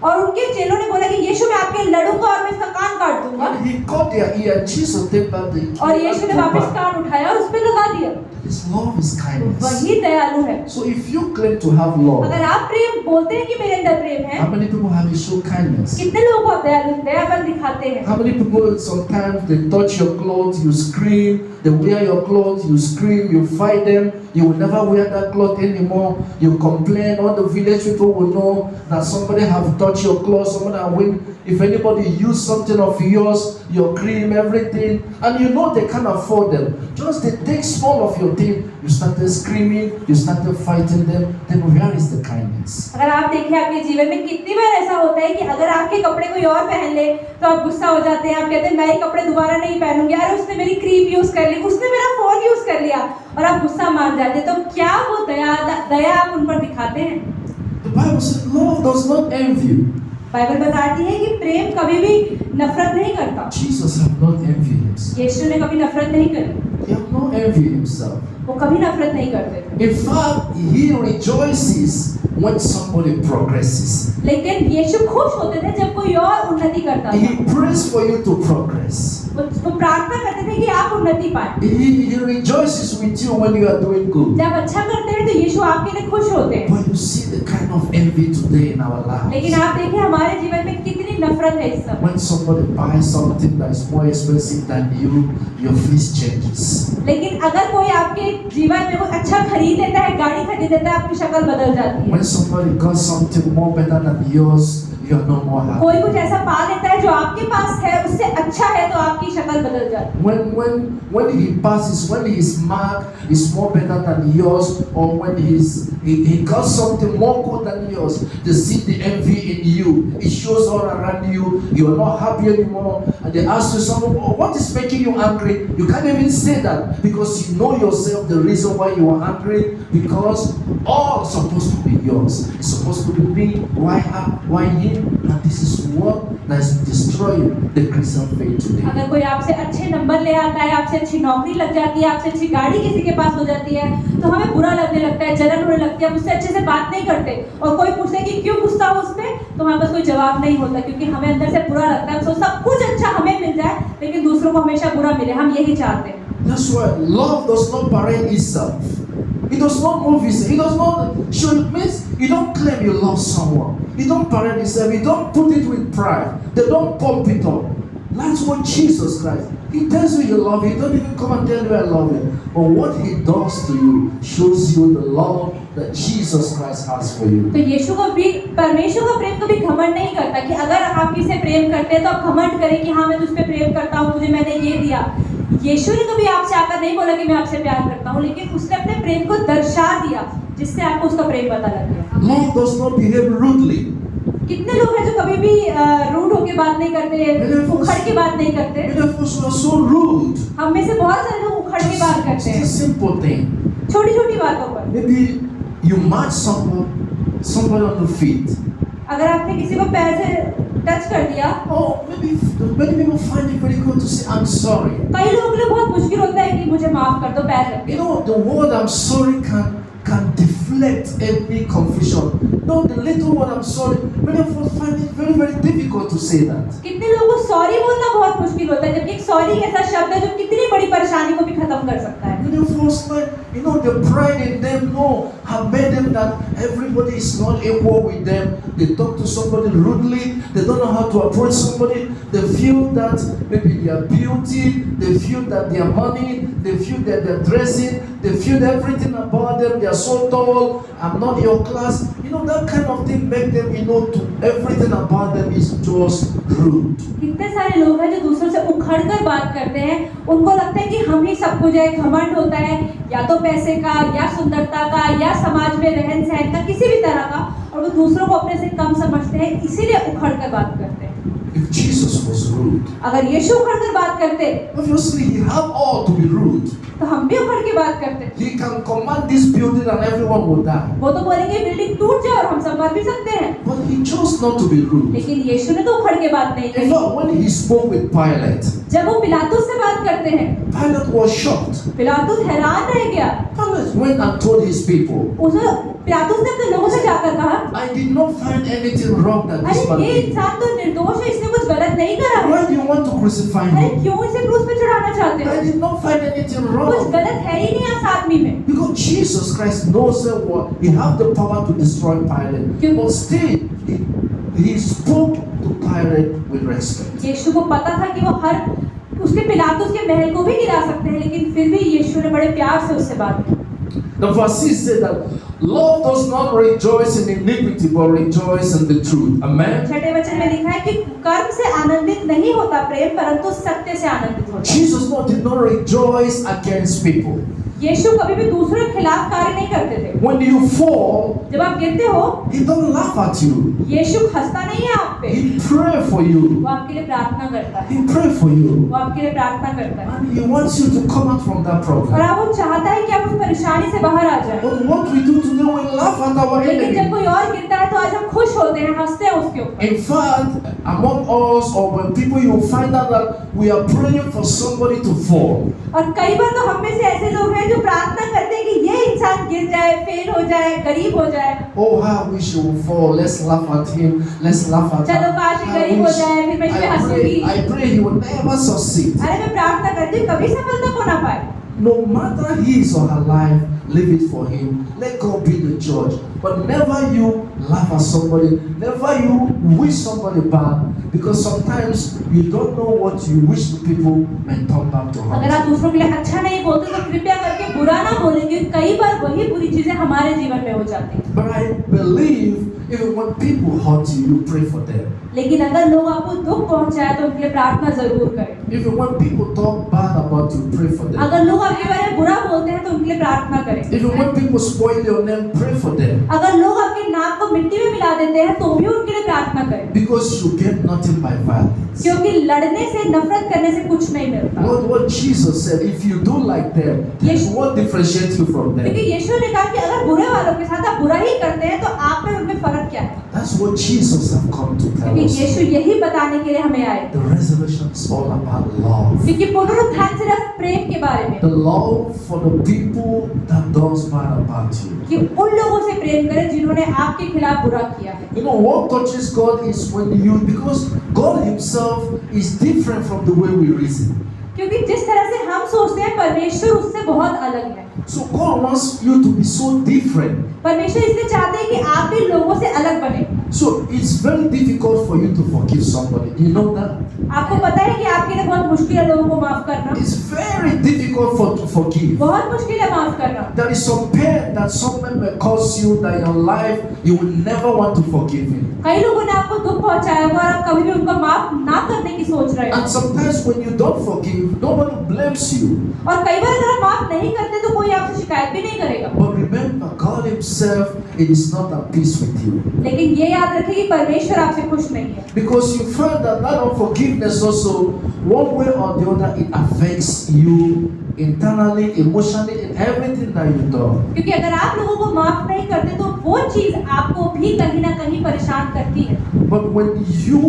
और उनके चेलों ने बोला कि यीशु मैं आपके लड़ूंगा और मैं इसका कान काट दूंगा। And he cut their ear. And Jesus take back the ear. और यीशु ने and put वापस back. कान उठाया और उस पे लगा दिया। His love is kindness. वही दयालु है। So if you claim to have love, अगर आप प्रेम बोलते हैं कि मेरे अंदर प्रेम है, how many people have you shown kindness? कितने लोगों को आप दयापन दिखाते हैं? How many people sometimes they touch your clothes, you scream, they wear your clothes, you scream, you fight them, you will never wear that cloth anymore, you complain, all the village people will know that somebody have touched your clothes, someone have win. If anybody use something of yours, your cream, everything, and you know they can't afford them, just they take small of your thing, you started screaming, you started fighting them, then where is the kindness? अगर आप देखें आपके जीवन में कितनी बार ऐसा होता है कि अगर आपके कपड़े कोई और पहन ले तो आप गुस्सा हो जाते हैं। आप कहते हैं मैं ये कपड़े दोबारा नहीं पहनूंगी, अरे उसने मेरी क्रीम यूज कर ली, उसने मेरा फोन यूज कर लिया, और आप गुस्सा मान जाते हैं। तो क्या वो दया आप उन पर दिखाते हैं? The Bible says love does not envy. Bible बताती है कि प्रेम कभी भी नफरत नहीं करता। Jesus have not envied himself. यीशु ने कभी नफरत नहीं करी, He have not envied himself. वो कभी नफरत नहीं करते थे। In fact, he rejoices when somebody progresses. लेकिन यीशु खुश होते थे जब कोई और उन्नति करता था। He prays for you to progress. वो प्रार्थना करते थे कि आप उन्नति पाएं। He rejoices with you when you are doing good. जब अच्छा करते हैं तो यीशु आपके लिए खुश होते हैं। But you see the kind of envy today in our लेकिन lives. आप देखिए हमारे जीवन में कितनी नफरत है इस समय। When somebody buys something that is more expensive than you, your face changes. लेकिन अगर कोई आपके जीवन में कोई अच्छा खरीद लेता है, गाड़ी खरीद लेता है, आपकी शक्ल बदल जाती है। When somebody got something more better than yours, you are no more happy. कोई कुछ ऐसा पा लेता है जो आपके पास है, उससे अच्छा है, तो आपकी शक्ल बदल जाती है। When he passes, when his mark is more better than yours, or when he got something more good than yours, they see the envy in you. It shows all around you. You are not happy anymore, and they ask you something. Oh, what is making you angry? You can't even say that because you know yourself the reason why you are angry, because all supposed to be yours. It's supposed to be me. Why her? Why him? And this is what is destroying the Christian faith today. अगर कोई आपसे अच्छे number ले आता है, आपसे अच्छी नौकरी लग जाती है, आपसे अच्छी गाड़ी किसी के पास हो जाती है, तो हमें बुरा लगने लगता है, जलन होने लगती है, हम उससे अच्छे से बात नहीं करते। और कोई पूछे कि क्यों गुस्सा हो उस पे, तो हमारे पास कोई जवाब नहीं होता, क्योंकि हमें अंदर से बुरा लगता है। तो सब कुछ अच्छा हमें मिल जाए, लेकिन दूसरों को हमेशा बुरा मिले, हम यही चाहते हैं। That's why love does not parade itself. It does not move itself. It does not show. It means you don't claim you love someone. You don't parade itself. You don't put it with pride. They don't pump it up. That's what Jesus Christ. He tells you you love him. He don't even come and tell you I love him. But what he does to you shows you the love that Jesus Christ has for you. तो यीशु को भी परमेश्वर का प्रेम कभी घमंड नहीं करता कि अगर आप किसी से प्रेम करते हैं तो आप घमंड करें कि हाँ मैं तुझ पे प्रेम करता हूँ, तुझे मैंने ये दिया। यीशु ने कभी आपसे आकर नहीं बोला कि मैं आपसे प्यार करता हूँ, लेकिन उसने अपने प्रेम को दर्शा दिया जिससे आपको उसका प्रेम पता लग गया। Love does not behave rudely. कितने लोग हैं जो कभी भी रूड होके बात नहीं करते, उखड़ के बात नहीं करते। Many of us are so rude. हम में से बहुत सारे लोग उखड़ के बात करते It's हैं, a simple thing. छोटी छोटी बातों पर। Maybe you match somebody on the feet. अगर आपने किसी को पैर से टच कर दिया, Oh, maybe many people find it very good to say I'm sorry. कई लोगों के लिए बहुत मुश्किल होता है कि मुझे माफ कर दो पैर रख के। You know, the word I'm sorry can deflect neglect any confession. No, the little one, I'm sorry. Many of us find it very, very difficult to say that. कितने लोगों को सॉरी बोलना बहुत मुश्किल होता है, जबकि एक सॉरी एक ऐसा शब्द है जो कितनी बड़ी परेशानी को भी खत्म कर सकता है। Many of us, the pride in them, have made them that everybody is not equal with them. They talk to somebody rudely. They don't know how to approach somebody. They feel that maybe their beauty, they feel that their money, they feel that their dressing, they feel everything about them. They are so tall. I'm not your class. That kind of thing make them, to everything about them is just rude. कितने सारे लोग हैं जो दूसरों से उखड़कर बात करते हैं, उनको लगता है कि हम ही सब कुछ है, घमंड होता है या तो पैसे का या सुंदरता का या समाज में रहन सहन का, किसी भी तरह का, और वो दूसरों को अपने से कम समझते हैं, इसीलिए उखड़कर बात करते हैं। If Jesus was rude, अगर यीशु उखड़कर बात करते, obviously he have all to be rude. तो हम भी उखड़ के बात करते। He can command this building and everyone will die. वो तो बोलेंगे बिल्डिंग टूट जाए और हम सब मर भी सकते हैं। But he chose not to be rude. लेकिन यीशु ने तो उखड़ के बात नहीं In कही। fact, when he spoke with Pilate, जब वो पिलातुस से बात करते हैं, Pilate was shocked. पिलातुस हैरान रह गया। Pilate went and told his people, पिलातुस ने अपने लोगों से जाकर कहा, I did not find anything wrong that this man अरे ये did. इंसान तो निर्दोष है, इसने कुछ गलत नहीं करा है। Why do you want to crucify अरे him? क्यों इसे क्रूस पे चढ़ाना चाहते I हो? did not find anything कुछ wrong. गलत है ही नहीं इस आदमी में। Because Jesus Christ knows what he had the power to destroy Pilate. But still, he spoke to Pilate with respect. यीशु को पता था कि वो उसके पिलातुस के महल को भी गिरा सकते हैं, लेकिन फिर भी यीशु ने बड़े प्यार से उससे बात की। The verse 6 said that love does not rejoice in iniquity but rejoice in the truth. Amen. छठे वचन में लिखा है कि कर्म से आनंदित नहीं होता प्रेम, परंतु सत्य से आनंदित होता है। Jesus did not rejoice against people. यीशु कभी भी दूसरों के खिलाफ कार्य नहीं करते थे। When you fall, जब आप गिरते हो, he don't laugh at you. यीशु हंसता नहीं है आप पे। He pray for you. वो आपके लिए प्रार्थना करता है। He pray for you. वो आपके लिए प्रार्थना करता है। And he wants you to come out from that और problem. आप वो चाहता है कि आप उस परेशानी से बाहर आ जाएं। But what we do today, we laugh at our लेकिन जब enemy. कोई और गिरता है तो आज हम खुश होते हैं, हंसते हैं उसके ऊपर। In fact, among us or when people, you will find out that we are praying for somebody to fall. और कई बार तो हम में से ऐसे लोग हैं जो प्रार्थना करते हैं कि ये इंसान गिर जाए, फेल हो जाए, गरीब हो जाए। Oh, how I wish you would fall. Let's laugh at him. Let's laugh at चलो her. काश I गरीब हो wish- जाए, फिर मैं इस पे हंसूंगी। I pray he will never succeed. अरे मैं प्रार्थना करती हूँ कभी सफलता को ना पाए। No matter his or her life, leave it for him. Let God be the judge. But never you laugh at somebody. Never you wish somebody bad. Because sometimes you don't know what you wish the people may turn back to अगर hurt. आप दूसरों के लिए अच्छा नहीं बोलते तो कृपया करके बुरा ना बोलेंगे। कई बार वही बुरी चीजें हमारे जीवन में हो जाती हैं। But I believe even when people hurt you, you pray for them. लेकिन अगर लोग आपको दुख पहुंचाए तो उनके लिए प्रार्थना जरूर करें। Even when people talk bad about you, pray for them. अगर लोग आपके बारे में बुरा बोलते हैं तो उनके लिए प्रार्थना करें। Even when people spoil your name, pray for them. अगर लोग आपके नाम को मिट्टी में मिला देते हैं तो भी उनके लिए प्रार्थना करें। Because you get nothing by violence. क्योंकि लड़ने से, नफरत करने से कुछ नहीं मिलता। What Jesus said, if you do like them, Yes. what differentiates you from them? लेकिन यीशु ने कहा कि अगर बुरे वालों के साथ आप बुरा ही करते हैं तो आप में उनमें फर्क क्या है? That's what Jesus have come to tell क्योंकि us. यीशु यही बताने के लिए हमें आए। The resurrection is all about love. क्योंकि पुनरुत्थान सिर्फ प्रेम के बारे में, The love for the people that does bad about you. कि उन लोगों से प्रेम करें जिन्होंने आपके खिलाफ बुरा किया है। You know what touches God is when because God Himself is different from the way we reason. क्योंकि जिस तरह से हम सोचते हैं परमेश्वर उससे बहुत अलग है। So God wants you to be so different. परमेश्वर इसलिए चाहते हैं कि आप भी लोगों से अलग बने। So it's very difficult for you to forgive somebody. Do you know that? आपको पता है कि आपके लिए बहुत मुश्किल है लोगों को माफ करना। It's very difficult to forgive. बहुत मुश्किल है माफ करना। There is some pain that someone may cause you that in your life you will never want to forgive him. कई लोगों ने आपको दुख पहुंचाया होगा और आप कभी भी उनको माफ ना करने की सोच रहे हो। And sometimes when you don't forgive, nobody blames you. और कई बार अगर आप माफ नहीं करते तो कोई आपसे शिकायत भी नहीं करेगा। But remember, God Himself, it is not at peace with you. लेकिन ये याद रखें कि परमेश्वर आपसे खुश नहीं है। Because you find that unforgiveness also, one way or the other, it affects you internally, emotionally, in everything that you do. क्योंकि अगर आप लोगों को माफ नहीं करते तो वो चीज आपको भी कहीं ना कहीं परेशान करती है। But when you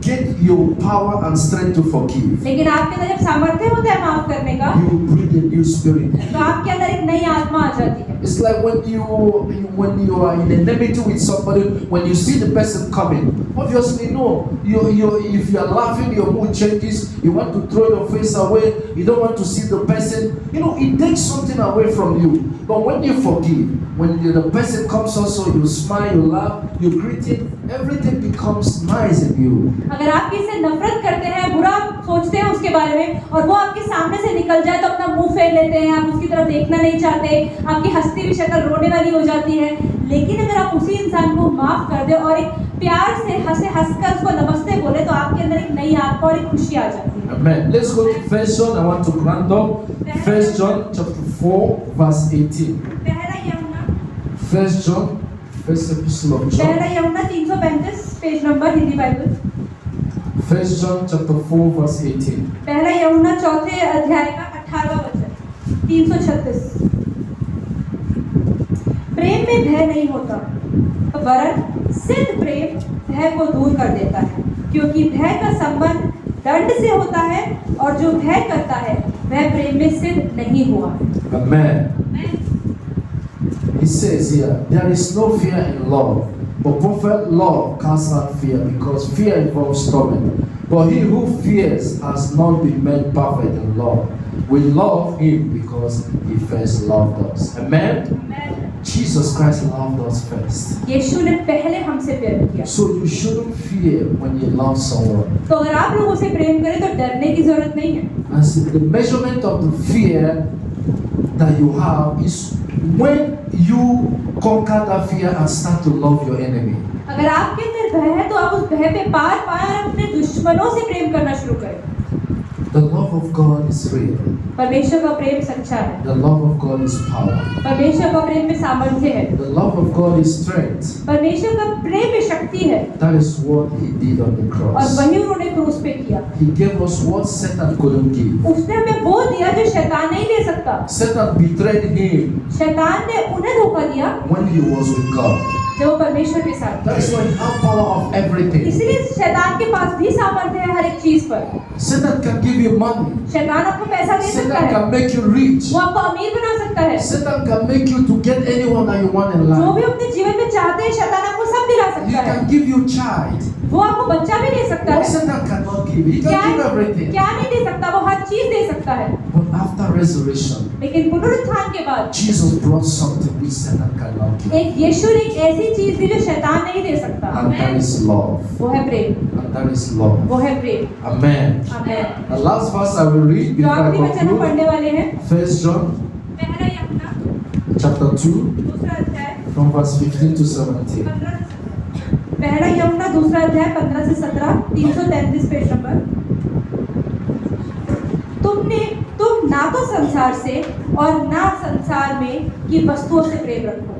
get your power and strength to forgive, लेकिन आपके अंदर जब सामर्थ्य होता है माफ करने का, you breathe a new spirit. तो आपके अंदर एक नई आत्मा आ जाती है। It's like when you are in enmity with somebody, when you see the person coming, obviously no, if you are laughing, your mood changes. You want to throw your face away. You don't want to see the person. It takes something away from you. But when you forgive, when the person comes also, you smile, you laugh, you greet him. Everything becomes nice in you. अगर आप किसी से नफरत करते हैं, बुरा सोचते हैं उसके बारे में, और वो आपके सामने से निकल जाए तो अपना मुंह फेर लेते हैं, आप उसकी तरफ देखना नहीं चाहते, आपकी हंसती हुई शक्ल रोने वाली हो जाती है। लेकिन अगर आप उसी इंसान को माफ कर दे और एक प्यार से हंसकर उसको नमस्ते बोले, तो आपके अंदर एक नई आत्मा और एक खुशी आ जाती है। Amen. Let's go to 1 John. I want to round up 1 John chapter 4 verse 18. पहला यूहन्ना 1 John, first epistle of John. पहला यूहन्ना 335 page number Hindi Bible. 1 John chapter 4 verse 18. पहला यूहन्ना चौथे अध्याय का 18वां वचन 336। प्रेम में भय नहीं होता, वरन सिद्ध प्रेम भय को दूर कर देता है, क्योंकि भय का संबंध दंड से होता है, और जो भय करता है वह प्रेम में सिद्ध नहीं हुआ। Amen. He says here, there is no fear in love, but perfect love casts out fear, because fear involves torment. But he who fears has not been made perfect in love. We love him because he first loved us. Amen. Jesus Christ loved us first. यीशु ने पहले हमसे प्यार किया। So you shouldn't fear when you love someone. तो अगर आप लोगों से प्रेम करें तो डरने की जरूरत नहीं है। And see, the measurement of the fear that you have is when you conquer that fear and start to love your enemy. अगर आपके अंदर भय है तो आप उस भय पे पार पाए और अपने दुश्मनों से प्रेम करना शुरू करें। The love of God is real. परमेश्वर का प्रेम सच्चा है। The love of God is power. परमेश्वर का प्रेम में सामर्थ्य है। The love of God is strength. परमेश्वर का प्रेम में शक्ति है। That is what He did on the और cross. वही उन्होंने क्रूस पे किया। He gave us what Satan couldn't give. उसने हमें वो दिया जो शैतान नहीं दे सकता। Satan betrayed Him शैतान ने उन्हें धोखा दिया when he was with God. जब वो परमेश्वर के साथ। That is why He has power of everything. इसलिए शैतान के पास भी सामर्थ्य है हर एक चीज पर। Satan can give you money. शैतान आपको पैसा दे सकता Satan है। can make you rich. वो आपको अमीर बना सकता है। Satan can make you to get anyone that you want in जो भी life. अपने जीवन में चाहते हैं शैतान आपको सब दिला He सकता है। can give you child. वो आपको बच्चा भी दे सकता What है। Satan cannot give, He क्या can give everything. क्या नहीं दे सकता, वो हर चीज दे सकता है। But after resurrection, लेकिन पुनरुत्थान के बाद Jesus brought something which Satan cannot give. एक यीशु ने एक ऐसी चीज दी जो शैतान नहीं दे सकता। And that is love. वो है प्रेम। And that is love. वो है प्रेम। Amen. Amen. The last verse I will read जो before I आखिरी वचन हम conclude. पढ़ने वाले हैं। 1 John पहला यूहन्ना chapter 2 दूसरा अध्याय from verse 15 to 17. 15 से 17। पहला यूहन्ना दूसरा अध्याय 15 से 17 333 पेज नंबर। तुम ना तो संसार से और ना संसार में की वस्तुओं से प्रेम रखो।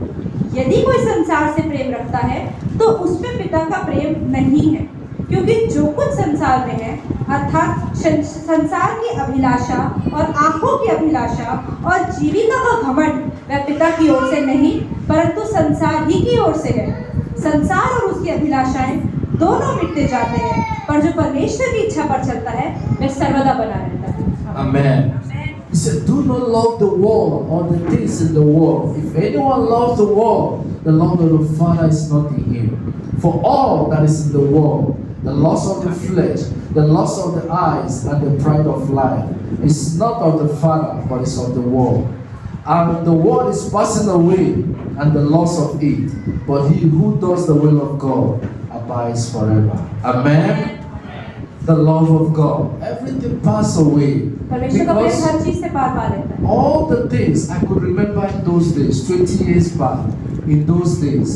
यदि कोई संसार से प्रेम रखता है तो उसमें पिता का प्रेम नहीं है, क्योंकि जो कुछ संसार में है अर्थात संसार की अभिलाषा और आंखों की अभिलाषा और जीविका का घमंड वह पिता की ओर से नहीं परंतु संसार ही की ओर से है। संसार और उसकी अभिलाषाएं दोनों मिटते जाते हैं, पर जो परमेश्वर की इच्छा पर चलता है वह सर्वदा बना रहता है। Amen. He said, do not love the world or the things in the world. If anyone loves the world, the love of the Father is not in him. For all that is in the world, the lust of the flesh, the lust of the eyes, and the pride of life, is not of the Father, but is of the world. And the world is passing away, and the lust of it. But he who does the will of God abides forever. Amen. The love of God. Everything passes away. परमेश्वर का प्रेम Because हर चीज से पार पा लेता है। all the things I could remember in those days, 20 years back, in those days,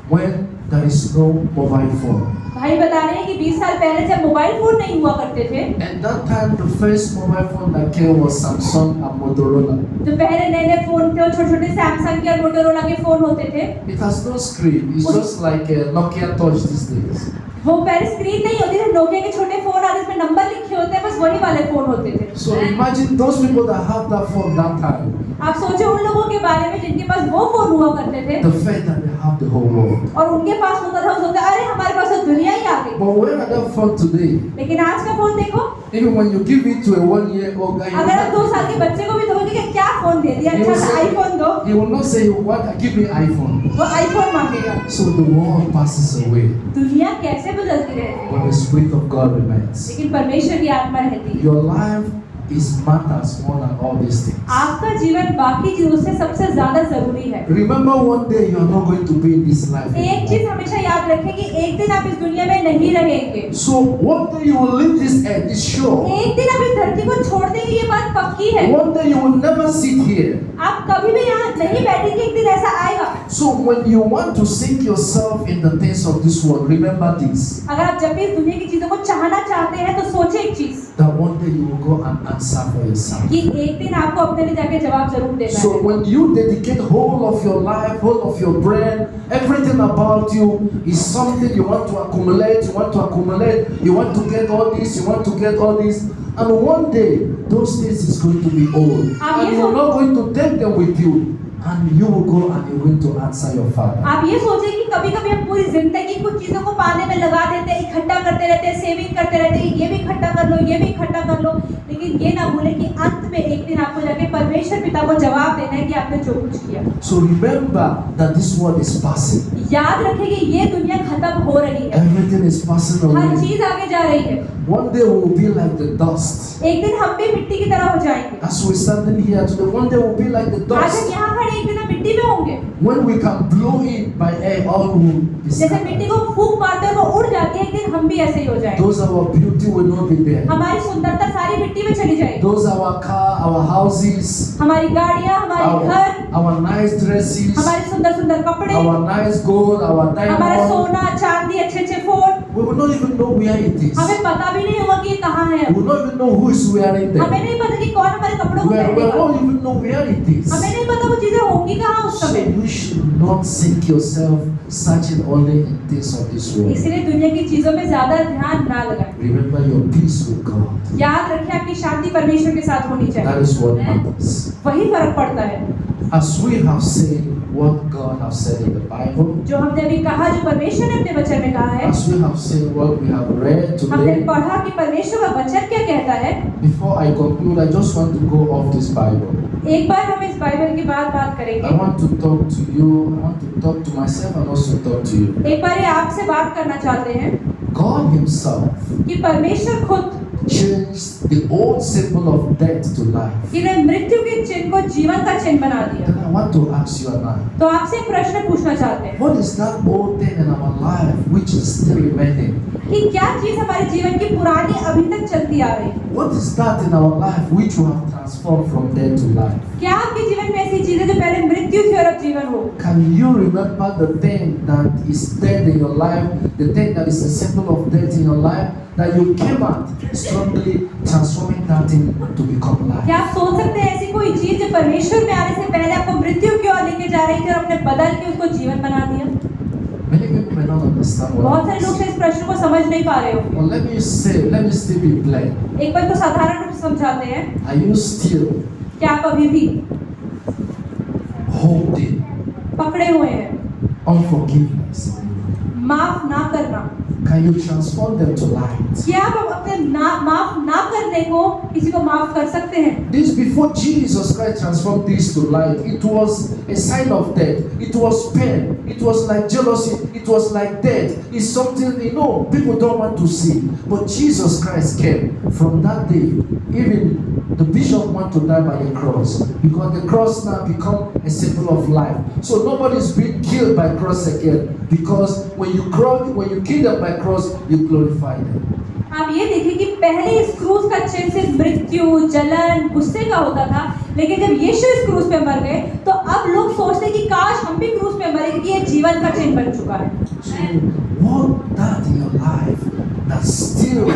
when there is no mobile phone. भाई बता रहे हैं कि 20 साल पहले जब मोबाइल फोन नहीं हुआ करते थे, At that time, the first mobile phone that came was Samsung and Motorola. जो पहले नए नए फोन थे वो छोटे छोटे सैमसंग के और मोटोरोला के फोन होते थे। It has no screen. It's just like a Nokia Touch these days. वो पहले स्क्रीन नहीं होती थी, नोकिया के छोटे फोन आते इसमें नंबर लिखे होते हैं, बस वही वाले फोन होते थे। So imagine those people that have that phone that time. आप सोचो उन लोगों के बारे में जिनके पास वो फोन हुआ करते थे The fact that they have the whole world. और उनके पास होता था, अरे हमारे पास तो दुनिया ही आ गई। But where are that phone today? लेकिन आज का फोन देखो, Even when you give it to a 1-year-old guy, अगर आप 2 साल के बच्चे को भी दोगे कि क्या फोन दे दिया, अच्छा सा आईफोन दो, he will not say, "What? Give me iPhone." वो आईफोन मांगेगा। So the world passes away, दुनिया कैसे बदलती रहती है, but the Spirit of God remains. लेकिन परमेश्वर की आत्मा रहती है। Your life is matters more than all these things. आपका जीवन बाकी चीजों से सबसे ज्यादा जरूरी है। Remember, one day you are not going to be in this life एक anymore. चीज हमेशा याद रखें कि एक दिन आप इस दुनिया में नहीं रहेंगे। So one day you will leave this earth, it's sure. एक दिन आप इस धरती को छोड़ देंगे, ये बात पक्की है। One day you will never sit here. आप कभी भी यहाँ नहीं बैठेंगे, एक दिन ऐसा आएगा। So when you want to sink yourself in the things of this world, remember this, अगर आप जब भी इस दुनिया की चीजों को चाहना चाहते हैं तो सोचे एक चीज that one day you will go and answer for yourself. कि एक दिन आपको अपने लिए जाके जवाब जरूर देना So है। when you dedicate whole of your life, whole of your brain, everything about you is something you want to accumulate, you want to accumulate, you want to get all this, you want to get all this, and one day those things is going to be old, and you're not going to take them with you, and you will go and you're going to answer your Father. आप ये सोचें कि कभी-कभी हम पूरी जिंदगी कुछ चीजों को पाने में लगा देते हैं, इकट्ठा करते रहते हैं, सेविंग करते रहते हैं, ये भी इकट्ठा कर लो, ये भी इकट्ठा कर लो, लेकिन ये ना भूलें कि अंत में एक दिन आपको जाके परमेश्वर पिता को जवाब देना है कि आपने जो कुछ किया। So remember that this world is passing. याद रखें कि ये दुनिया खत्म हो रही है, Everything is passing her away. चीज आगे जा रही है। One day we will be like the dust. एक दिन हम भी मिट्टी की तरह हो जाएंगे। As we're standing here today, one day we'll be like the आज हम dust. यहाँ खड़े, एक दिन हम मिट्टी में होंगे। When we can blow in by air, all will be जैसे मिट्टी scattered. को फूंक मारते हैं वो उड़ जाती है, एक दिन हम भी ऐसे ही हो जाएंगे। Those our beauty will not be there. हमारी सुंदरता सारी मिट्टी में चली जाएगी। Those our car, our houses, हमारी गाड़ियाँ, हमारे घर, our nice dresses, हमारे सुंदर सुंदर कपड़े, our nice gold, our हमारा diamond. सोना चांदी, अच्छे अच्छे phone, We will not even know where it is. हमें पता भी नहीं होगा कि ये कहाँ है। We will not even know who is wearing them. हमें नहीं पता कि कौन हमारे कपड़ों को We will पहनेगा। not even know where it is. हमें नहीं पता वो चीजें होंगी कहाँ उस So समय। you should not sink yourself searching only in things of this world. इसलिए दुनिया की चीजों में ज्यादा ध्यान ना लगाएं। Remember your peace with God. याद रखें आपकी शांति परमेश्वर के साथ होनी चाहिए, That is what matters. वही फर्क पड़ता है। As we have said what God has said in the Bible, जो हमने अभी कहा, जो परमेश्वर ने अपने वचन में कहा है, as we have said what we have read हमने today, पढ़ा कि परमेश्वर का वचन क्या कहता है। before I conclude, I just want to go off this Bible. एक बार हम इस बाइबल की बात I करेंगे। want to talk to you, I want to talk to myself and also talk to you. एक बार ये आपसे बात करना चाहते हैं God Himself कि परमेश्वर खुद changed the old symbol of death to life. कि ने मृत्यु के चिन्ह को जीवन का चिन्ह बना दिया। And I want to ask you and I, तो आपसे एक प्रश्न पूछना चाहते हैं what is that old thing in our life which is still remaining? कि क्या चीज हमारे जीवन की पुरानी अभी तक चलती आ रही है। What is that in our life which you have transformed from death to life? क्या आपके जीवन में ऐसी चीजें जो पहले मृत्यु थी और अब जीवन हो। Can you remember the thing that is dead in your life, the thing that is a symbol of death in your life, that you came out strongly transforming that thing to become life? क्या आप सोच सकते हैं ऐसी कोई चीज जो परमेश्वर में आने से पहले आपको मृत्यु की ओर लेके जा रही थी और आपने बदल के उसको जीवन बना दिया। Many people may not understand what बहुत I'm सारे लोग saying. इस प्रश्न को समझ नहीं पा रहे होंगे। Well, let me still be plain. एक बार को साधारण रूप से समझाते हैं। Are you still क्या आप अभी भी holding पकड़े हुए हैं unforgiveness? माफ ना करना? Can you transform them to light? क्या आप अपने माफ ना करने को किसी को माफ कर सकते हैं? This before Jesus Christ transformed this to light, it was a sign of death. It was pain. It was like jealousy. It was like death. It's something, people don't want to see. But Jesus Christ came. From that day, even the bishop want to die by the cross, because the cross now become a symbol of life. So nobody's being killed by cross again, because when you kill them by cross, you glorify them. आप ये देखिए कि पहले इस क्रूस का चिन्ह सिर्फ मृत्यु, जलन, गुस्से का होता था, लेकिन जब यीशु इस क्रूस पे मर गए तो अब लोग सोचते हैं कि काश हम भी क्रूस पे मरे, क्योंकि ये जीवन का चिन्ह बन चुका है। So what that in your life that still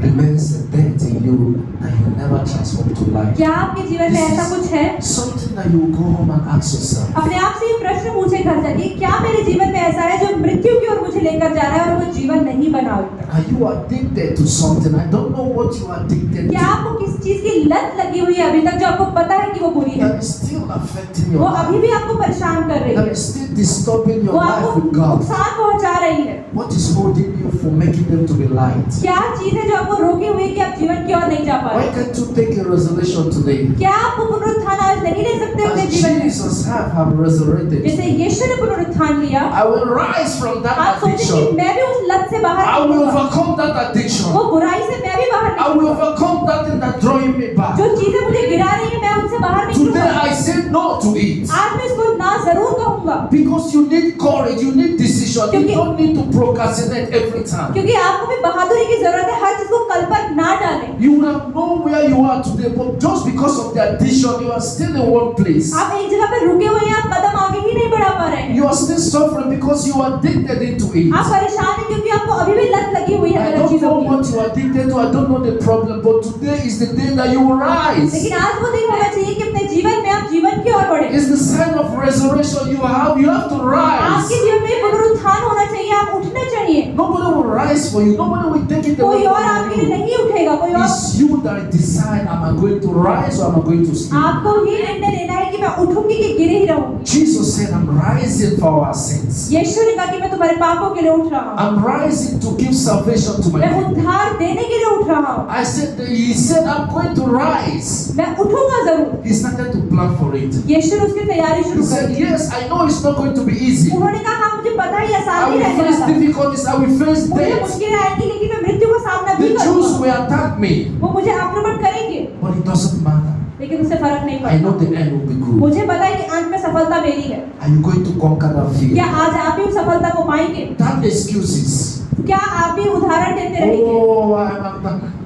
remains a death in you that you never transform to life? क्या आपके जीवन में ऐसा कुछ है Something that you will go home and ask yourself, अपने आप से ये प्रश्न पूछे घर जाके, क्या मेरे जीवन में ऐसा है जो मृत्यु की ओर मुझे लेकर जा रहा है और वो जीवन नहीं बना अभी तक? are you addicted to something? I don't know what you are addicted क्या to. आपको किस चीज की लत लगी हुई है अभी तक जो आपको पता है कि वो बुरी है? That is still affecting वो your अभी life. भी आपको परेशान कर रही That है, is still disturbing your वो life आपको with God. नुकसान पहुंचा रही है। What is holding you from making them to be light? क्या चीज है जो आपको रोके हुए है कि आप जीवन की ओर नहीं जा पा Why रहे? can't you take a resolution today? क्या आपको पुनरुत्थान आज नहीं ले सकते अपने As जीवन में? Jesus have resurrected, जैसे यीशु ने पुनरुत्थान लिया, I will rise from that आप सोचें कि addiction. मैं भी उस लत से बाहर I will निकलूंगा। overcome that addiction. वो बुराई से मैं भी बाहर I will निकलूंगा। overcome that thing that drawing me back. जो चीजें मुझे गिरा रही है मैं उनसे बाहर Today निकलूंगा। I say no to it. आज मैं इसको ना जरूर कहूंगा, Because you need courage, you need decision. You क्योंकि- don't need to procrastinate every time. क्योंकि आपको भी बहादुरी की जरूरत है, हर चीज को कल पर ना डालें। You would have known where you are today, but just because of the addiction, you are still in one place. आप एक जगह पे रुके हुए हैं, आप कदम आगे ही नहीं बढ़ा पा रहे हैं। You are still suffering because you are addicted into it. आप परेशान हैं क्योंकि आपको अभी भी लत लगी हुई है I गलत don't चीजों know की। what you are addicted to, I don't know the problem, but today is the day that you will rise. लेकिन आज वो दिन होना चाहिए कि अपने जीवन में आप जीवन की ओर बढ़े। It's the sign of resurrection. You have to rise. आपके जीवन में पुनरुत्थान होना चाहिए, आप उठने चाहिए। Nobody will rise for you. Nobody will take it away कोई और from आपके लिए you. नहीं उठेगा, कोई और It's you that decide, am I going to rise or am I going to sleep? आपको ही निर्णय लेना है कि मैं उठूंगी कि गिरे ही रहूंगी। Jesus said, I'm rising for our sins. यीशु ने कहा कि मैं तुम्हारे पापों के लिए उठ रहा हूँ, I'm rising to give salvation to my मैं people. उद्धार देने के लिए उठ रहा हूँ, He said, I'm going to rise. मैं उठूंगा जरूर। He started to plan for it. यीशु ने उसकी तैयारी He शुरू कर said, the. yes, I know it's not going to be easy. उन्होंने कहा हाँ मुझे पता ही आसान I नहीं will रहने face वाला, difficulties, I will face मुझे death. मुश्किलें आएंगी लेकिन मैं मृत्यु का सामना भी The Jews करूंगा। will attack me, वो मुझे आक्रमण करेंगे but it doesn't matter. लेकिन उससे फर्क नहीं I know पड़ता। the end will be good. मुझे पता है कि अंत में सफलता मेरी है। Are you going to conquer that क्या fear? आज आप भी उस सफलता को पाएंगे? That excuses. क्या आप भी उदाहरण देते रहेंगे? Oh,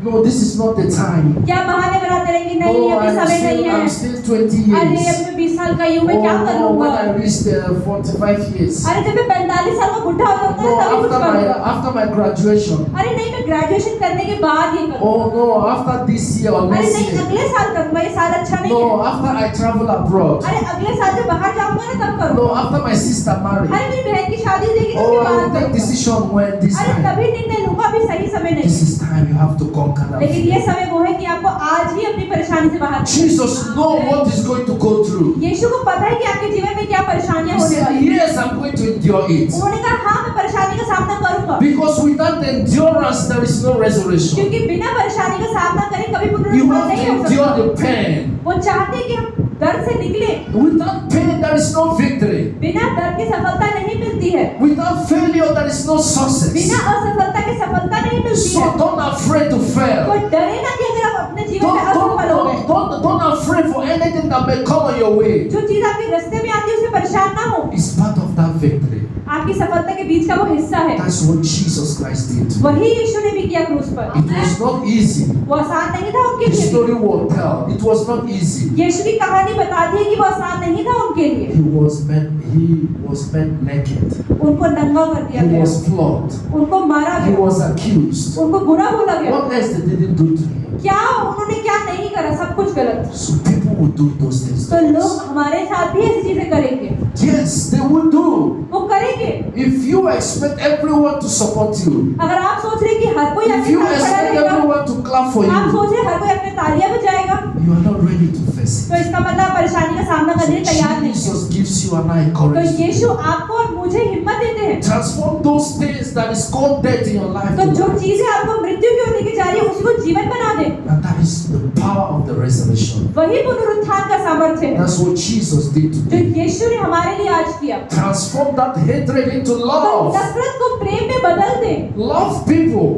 no, this is not the time. क्या बहाने बनाते रहेंगे? नहीं No, अभी समय नहीं I'm है। still 20 अरे years. अब मैं 20 साल का ही हूँ, मैं क्या Oh, no, करूँगा? when I reached 45 years. अरे जब मैं 45 साल का बुढ़ा हो जाऊंगा No, तभी कुछ करूँगा। after my graduation. अरे नहीं मैं ग्रेजुएशन करने के बाद ये करूँगा। Oh no, after this year or अरे next नहीं year. अगले साल करूँगा, ये साल अच्छा नहीं No, है। after I travel abroad. अरे अगले साल जब बाहर जाऊंगा ना तब No, करूँगा। after my sister married. अरे मेरी बहन की शादी हो जाएगी तो Oh, उसके I will बाद take करूँगा। decision when this अरे time. तभी निर्णय लूंगा, अभी सही समय नहीं। This is time you have to conquer that. लेकिन ये fear. समय वो है कि आपको आज ही अपनी परेशानी से बाहर निकलना है। Jesus know what is going to go through. यीशु को पता है कि आपके जीवन में क्या परेशानियां He होने said, वाली हैं। yes, I'm going to endure it. उन्होंने कहा हाँ मैं परेशानी का सामना करूंगा, Because without endurance, there is no resurrection. क्योंकि बिना परेशानी का सामना करे कभी You पुनरुत्थान have नहीं to हो endure सकता। the pain. वो चाहते हैं कि हम दर्द से निकले। Without pain, there is no victory. बिना दर्द की सफलता नहीं मिलती है, Without failure, there is no success. बिना असफलता के सफलता नहीं मिलती So है। don't afraid to fail. तो डरे ना कि अगर आप अपने जीवन में असफल हो गए, Don't afraid for anything that may come on your way. जो चीज आपके रास्ते में आती है उससे परेशान ना हो। It's part of that victory. आपकी सफलता के बीच का वो हिस्सा है। That's what Jesus Christ did. वही यीशु ने भी किया क्रूस पर। It was not easy. वो आसान नहीं था उनके The लिए। story will tell. It was not easy. यीशु की कहानी बताती है कि वो आसान नहीं था उनके लिए। He was meant naked. उनको नंगा कर दिया He गया, was flogged. उनको मारा He गया, was accused. उनको बुरा बोला गया। What else they didn't do to him? क्या उन्होंने क्या नहीं करा, सब कुछ गलत। So people will do those things. तो लोग हमारे साथ भी ऐसी चीजें करेंगे, Yes, they will do. वो करेंगे। If you expect everyone to support you, अगर आप सोच रहे हैं कि हर कोई if आपके you साथ खड़ा expect रहेगा, everyone to clap for आप you, सोच रहे हैं हर कोई अपने तालियां बजाएगा, you are not ready to face तो it. इसका मतलब आप परेशानी का सामना करने के लिए तैयार नहीं है। Jesus gives you and I तो courage. यीशु आपको और मुझे हिम्मत देते हैं। Transform those things that is called death in your life. तो जो to life. चीजें आपको मृत्यु की ओर लेके जा रही है उसी को जीवन बना दे। And that is the power of the resurrection. वही पुनरुत्थान का सामर्थ्य है That's what Jesus did जो today. यीशु ने हमारे लिए आज किया। Transform that hatred into तो love. नफरत को प्रेम में बदल दे, Love people.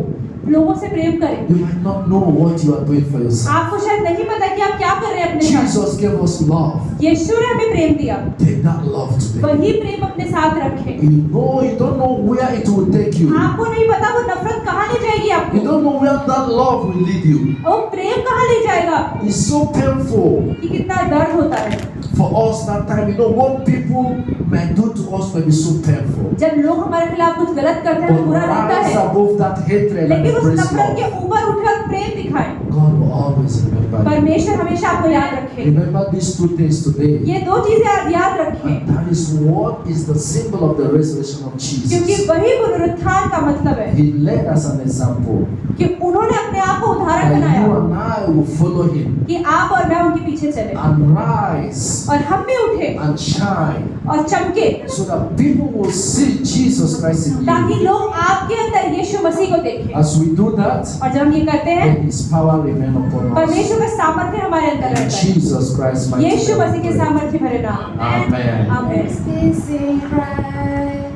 लोगों से प्रेम करें। You might not know what you are doing for yourself. आपको शायद नहीं पता कि आप क्या कर रहे हैं अपने साथ। Jesus gave us love. यीशु ने हमें प्रेम दिया, Take that love today. वही प्रेम अपने साथ रखें। You don't know where it will take you. आपको नहीं पता वो नफरत कहाँ ले जाएगी You आपको, don't know where that love will lead you. वो प्रेम कहाँ ले जाएगा, It's so painful कि कितना दर्द होता है। for us that time. You know what people may do to us may be so painful. जब लोग हमारे खिलाफ कुछ गलत करते हैं तो But बुरा लगता rise है, above that hatred and लेकिन उस embrace नफरत के love. ऊपर उठकर प्रेम दिखाएं। God will always remember you. परमेश्वर हमेशा आपको याद रखे। Remember these two things today. ये दो चीजें याद रखें, And that is what is the symbol of the resurrection of क्योंकि Jesus. वही पुनरुत्थान का मतलब है He led us an example कि उन्होंने अपने आप को उदाहरण that बनाया you and I will follow him कि आप और मैं उनके पीछे चले and rise और हम भी उठे and shine और चमके, so that people will see Jesus Christ in ताकि you. लोग आपके अंदर यीशु मसीह को देखें। As we do that, और जब हम ये करते हैं, then His power remain upon us. परमेश्वर का सामर्थ्य हमारे अंदर In रहता है। Jesus Christ, mighty Yeshu name Masih we के pray. सामर्थ्य भरे नाम। Amen. आमीन। This in Christ,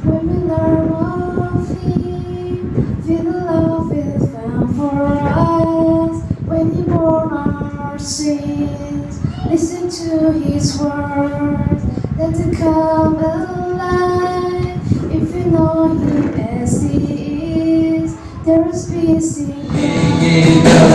when we learn of Him, feel the love is found for us. When He bore our sins, listen to His words, let it come alive. If you know Him as He is, there is peace in Christ.